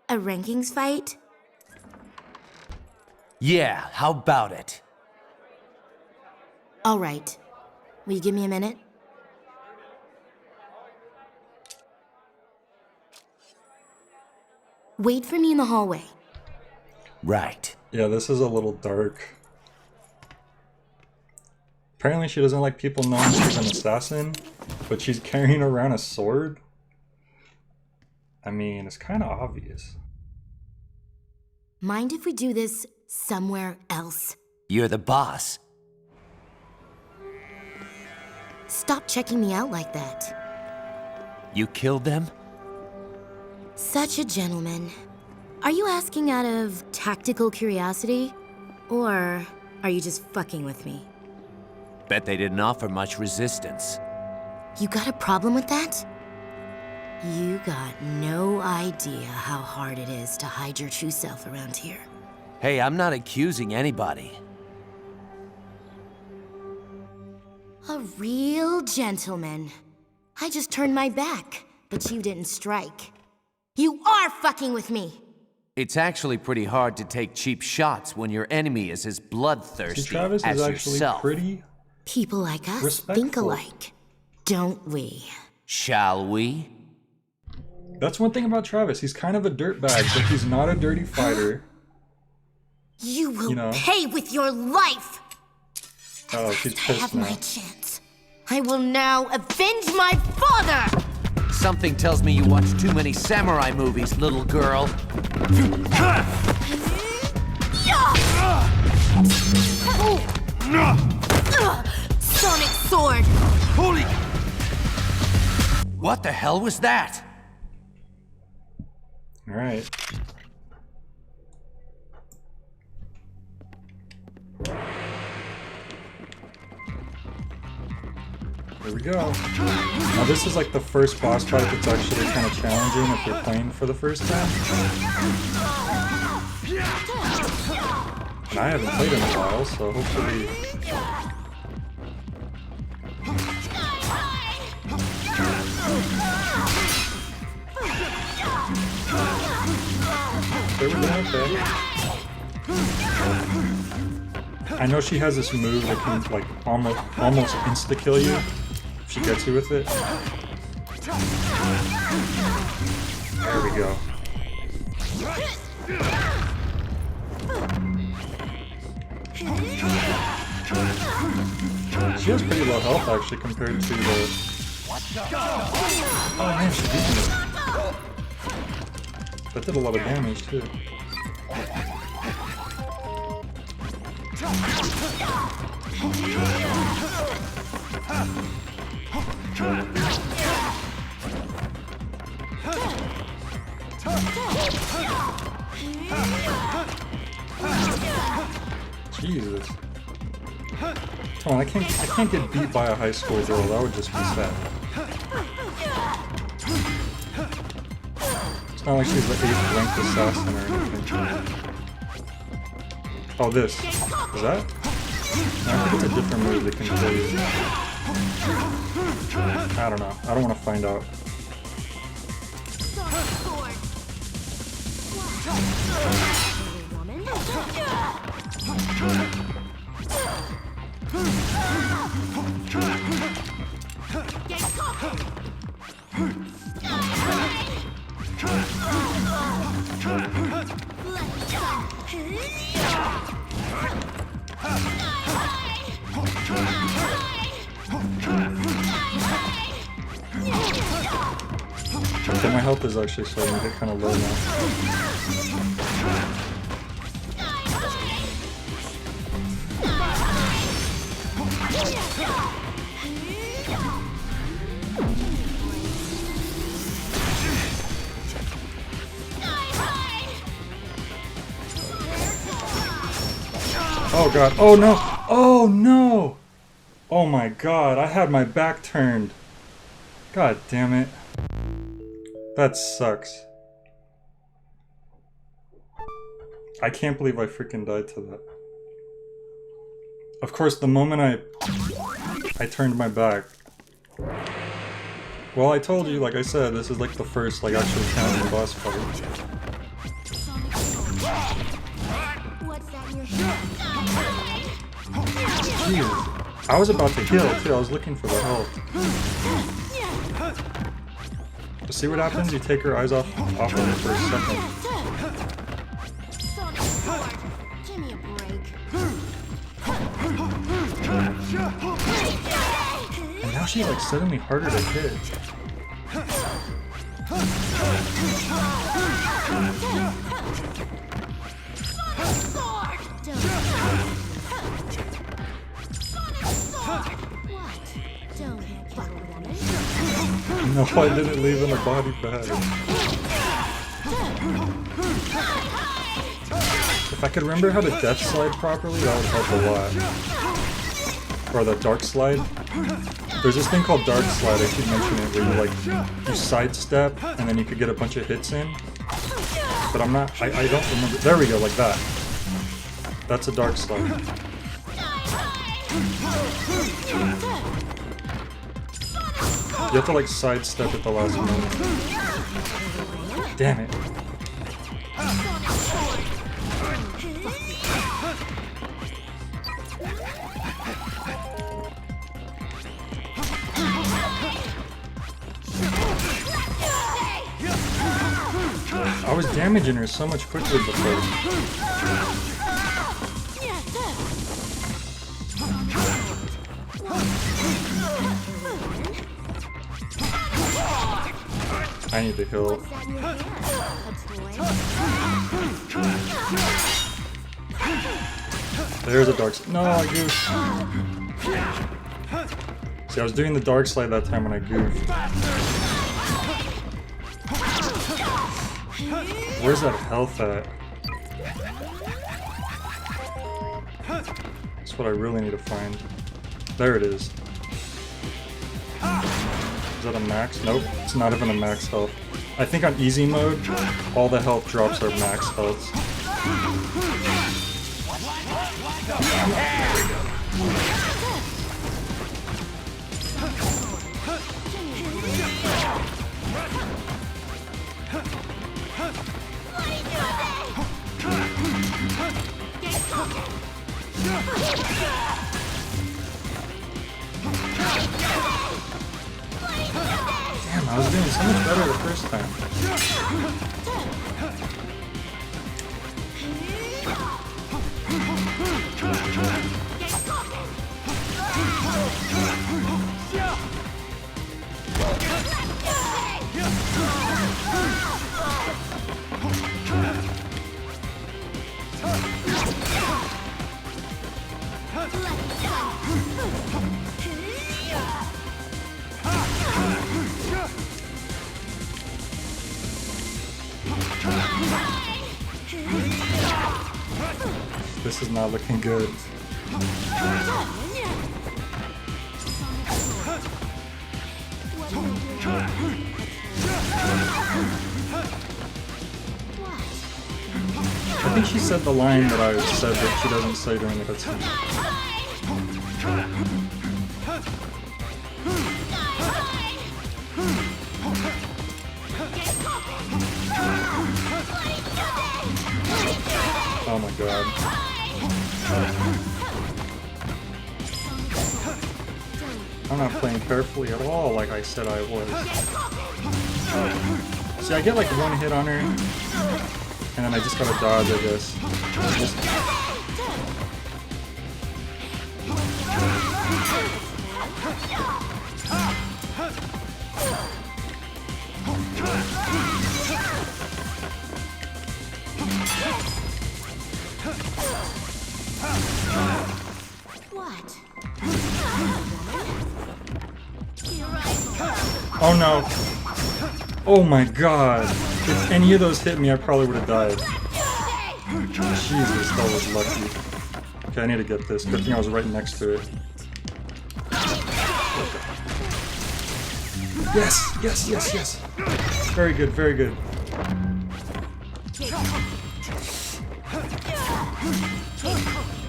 A rankings fight? Yeah, how about it? All right. Will you give me a minute? Wait for me in the hallway. Right. Yeah, this is a little dark. Apparently she doesn't like people knowing she's an assassin, but she's carrying around a sword. I mean, it's kind of obvious. Mind if we do this somewhere else? You're the boss. Stop checking me out like that. You killed them? Such a gentleman. Are you asking out of tactical curiosity? Or are you just fucking with me? Bet they didn't offer much resistance. You got a problem with that? You got no idea how hard it is to hide your true self around here. Hey, I'm not accusing anybody. A real gentleman. I just turned my back, but you didn't strike. You are fucking with me! It's actually pretty hard to take cheap shots when your enemy is as bloodthirsty See, Travis as is actually yourself. pretty People like us respectful. think alike, don't we? Shall we? That's one thing about Travis. He's kind of a dirtbag, but he's not a dirty fighter. You will You know. pay with your life! Oh, she's I have pissed my now. chance. I will now avenge my father! Something tells me you watch too many samurai movies, little girl. Sonic sword! Holy! What the hell was that? Alright. Here we go. Now this is like the first boss fight that's actually kind of challenging if you're playing for the first time. And I haven't played in a while, so hopefully... There we go, okay. I know she has this move that can like almost insta-kill you if she gets you with it. There we go. She has pretty low health actually compared to the... Oh man, she beat me. That did a lot of damage too. Jesus. Come on, I can't get beat by a high school girl. That would just be sad. It's not like she's the 8th ranked assassin or anything. Oh, this. Is that? No, I think it's a different move that can kill you. I don't know. I don't want to find out. Okay, my health is actually starting to get kind of low now. Oh god. Oh no. Oh no. Oh my god. I had my back turned. God damn it. That sucks. I can't believe I freaking died to that. Of course, the moment I turned my back. Well, I told you, like I said, this is like the first like actual challenging boss fight. Jeez. I was about to heal too, I was looking for the health. See what happens? You take her eyes off of her for a second. Give me a break. And now she's like suddenly harder to hit. No, I didn't leave in a body bag. If I could remember how to death slide properly, that would help a lot. Or the dark slide. There's this thing called dark slide, I keep mentioning it, where you like, you sidestep, and then you could get a bunch of hits in. But I don't remember. There we go, like that. That's a dark slide. You have to like sidestep at the last moment. Damn it. I was damaging her so much quicker before. I need to heal. There's a dark slide. No, I goofed. See, I was doing the dark slide that time when I goofed. Where's that health at? That's what I really need to find. There it is. Is that a max? Nope, it's not even a max health. I think on easy mode, all the health drops are max health. Damn, I was doing so much better the first time. This is not looking good. I think she said the line that I said that she doesn't say during the cutscene. Oh my god. I'm not playing carefully at all like I said I was. See, I get like one hit on her, and then I just gotta dodge, I guess. Oh no. Oh my god. If any of those hit me, I probably would have died. Jesus, that was lucky. Okay, I need to get this. Good thing I was right next to it. Yes, yes, yes, yes. Very good, very good.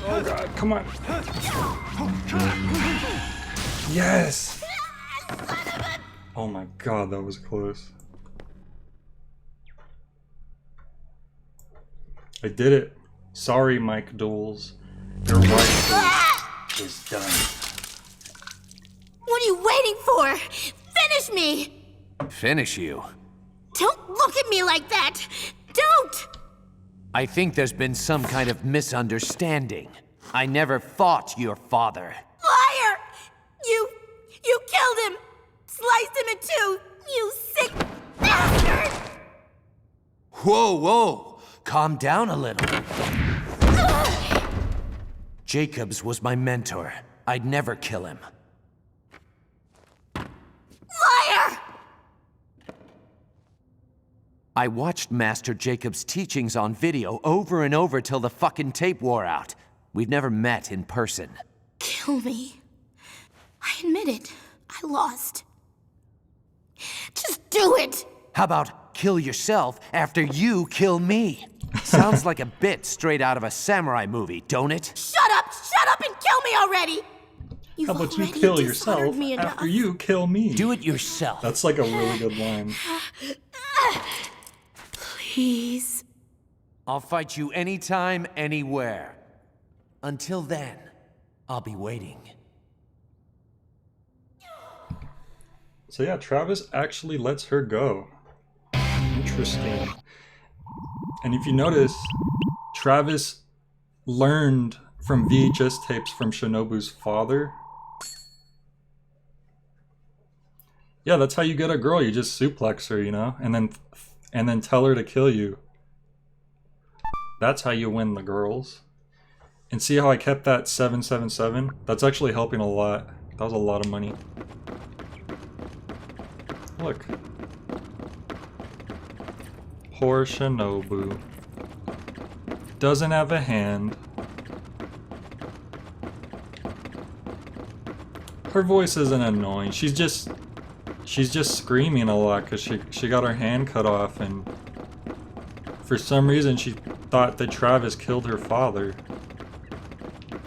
Oh god, come on. Yes! Oh my god, that was close. I did it. Sorry, Mike Doles. Your wife is done. What are you waiting for? Finish me! Finish you? Don't look at me like that! Don't! I think there's been some kind of misunderstanding. I never fought your father. Liar! You killed him! Sliced him in two! You sick bastard! Whoa, whoa! Calm down a little. Jacobs was my mentor. I'd never kill him. Liar! I watched Master Jacobs' teachings on video over and over till the fucking tape wore out. We've never met in person. Kill me. I admit it. I lost. Just do it! How about kill yourself after you kill me? Sounds like a bit straight out of a samurai movie, don't it? Shut up and kill me already! How about you kill yourself after you kill me? Do it yourself. That's like a really good line. Please. I'll fight you anytime, anywhere. Until then, I'll be waiting. So yeah, Travis actually lets her go. Interesting. And if you notice, Travis learned from VHS tapes from Shinobu's father. Yeah, that's how you get a girl. You just suplex her, you know, and then tell her to kill you. That's how you win the girls. And see how I kept that 777? That's actually helping a lot. That was a lot of money. Look. Poor Shinobu. Doesn't have a hand. Her voice isn't annoying. She's just screaming a lot because she got her hand cut off, and for some reason she thought that Travis killed her father,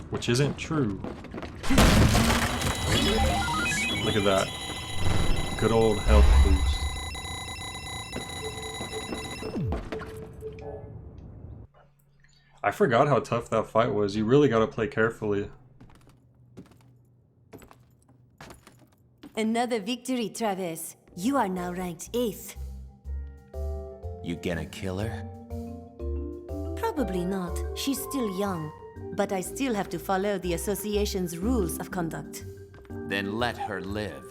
which isn't true. Look at that. Good old health boost. I forgot how tough that fight was. You really gotta play carefully. Another victory, Travis. You are now ranked 8th. You gonna kill her? Probably not. She's still young. But I still have to follow the association's rules of conduct. Then let her live.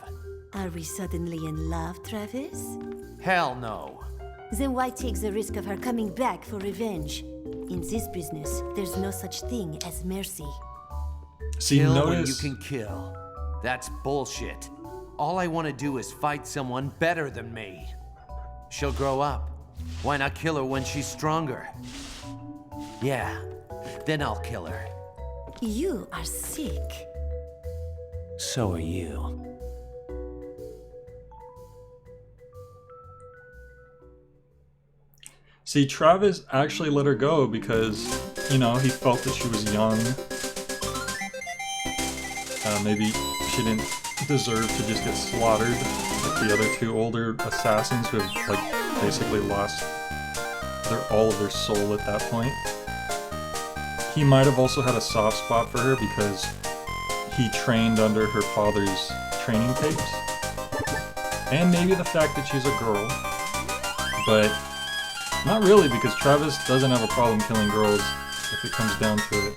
Are we suddenly in love, Travis? Hell no. Then why take the risk of her coming back for revenge? In this business, there's no such thing as mercy. See, kill when notice... you can kill. That's bullshit. All I want to do is fight someone better than me. She'll grow up. Why not kill her when she's stronger? Yeah, then I'll kill her. You are sick. So are you. See, Travis actually let her go because, you know, he felt that she was young. Maybe she didn't deserve to just get slaughtered like the other two older assassins who have, like, basically lost all of their soul at that point. He might have also had a soft spot for her because he trained under her father's training tapes. And maybe the fact that she's a girl. But not really, because Travis doesn't have a problem killing girls if it comes down to it.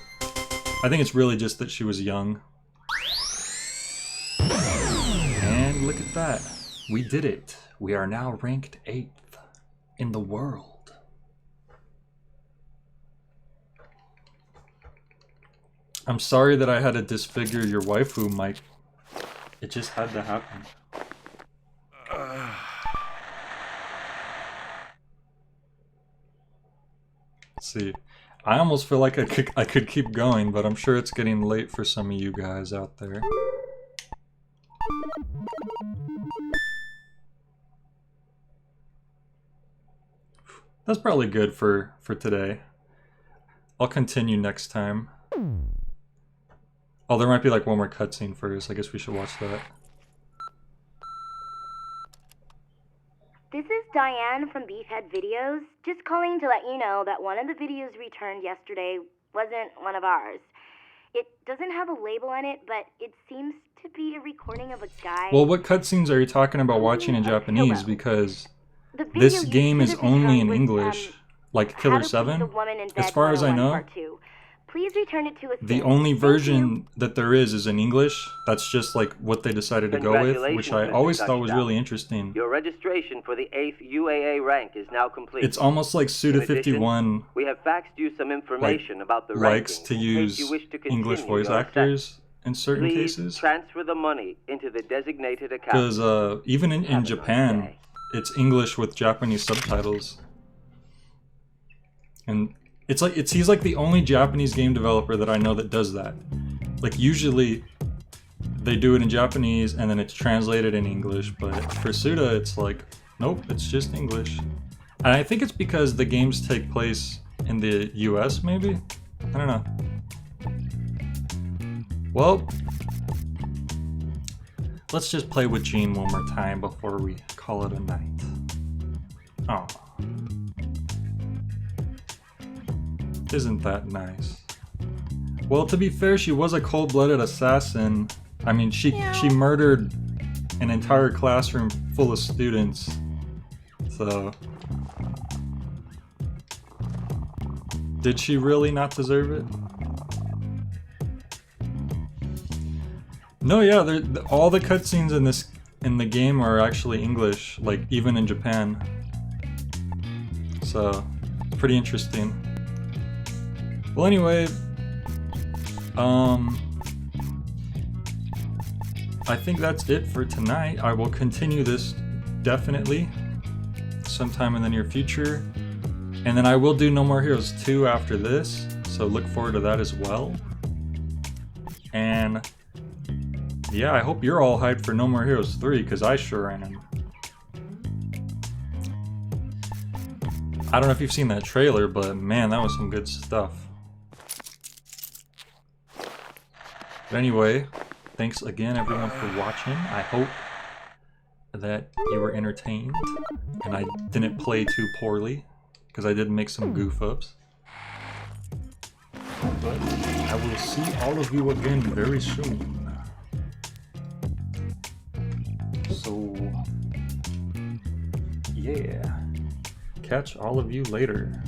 I think it's really just that she was young. And look at that. We did it. We are now ranked 8th in the world. I'm sorry that I had to disfigure your waifu, Mike. It just had to happen. Let's see. I almost feel like I could keep going, but I'm sure it's getting late for some of you guys out there. That's probably good for today. I'll continue next time. Oh, there might be like one more cutscene first. I guess we should watch that. This is Diane from Beefhead Videos. Just calling to let you know that one of the videos returned yesterday wasn't one of ours. It doesn't have a label on it, but it seems to be a recording of a guy. Well, what cutscenes are you talking about watching in Japanese? Because this game is only in English, like Killer 7. As far as I know, please return it to us. the only version that there is in English. That's just like what they decided to go with, which I always thought was really interesting. Your registration for the 8th UAA rank is now complete. It's almost like Suda51 we have faxed you some information about the likes rankings to in case use you wish to English continue voice your actors in certain Please cases. transfer the money into the designated account. Because even in Japan, it's English with Japanese subtitles. And he's like the only Japanese game developer that I know that does that. Like usually they do it in Japanese and then it's translated in English, but for Suda it's like, nope, it's just English. And I think it's because the games take place in the US maybe? I don't know. Well, let's just play with Gene one more time before we call it a night. Oh. Isn't that nice? Well, to be fair, she was a cold-blooded assassin. I mean, she murdered an entire classroom full of students. So... did she really not deserve it? No, yeah, all the cutscenes in the game are actually English, like even in Japan. So, it's pretty interesting. Well, anyway, I think that's it for tonight. I will continue this definitely sometime in the near future. And then I will do No More Heroes 2 after this, so look forward to that as well. And yeah, I hope you're all hyped for No More Heroes 3, because I sure am. I don't know if you've seen that trailer, but man, that was some good stuff. But anyway, thanks again everyone for watching. I hope that you were entertained and I didn't play too poorly, because I did make some goof ups. But I will see all of you again very soon. So, yeah. Catch all of you later.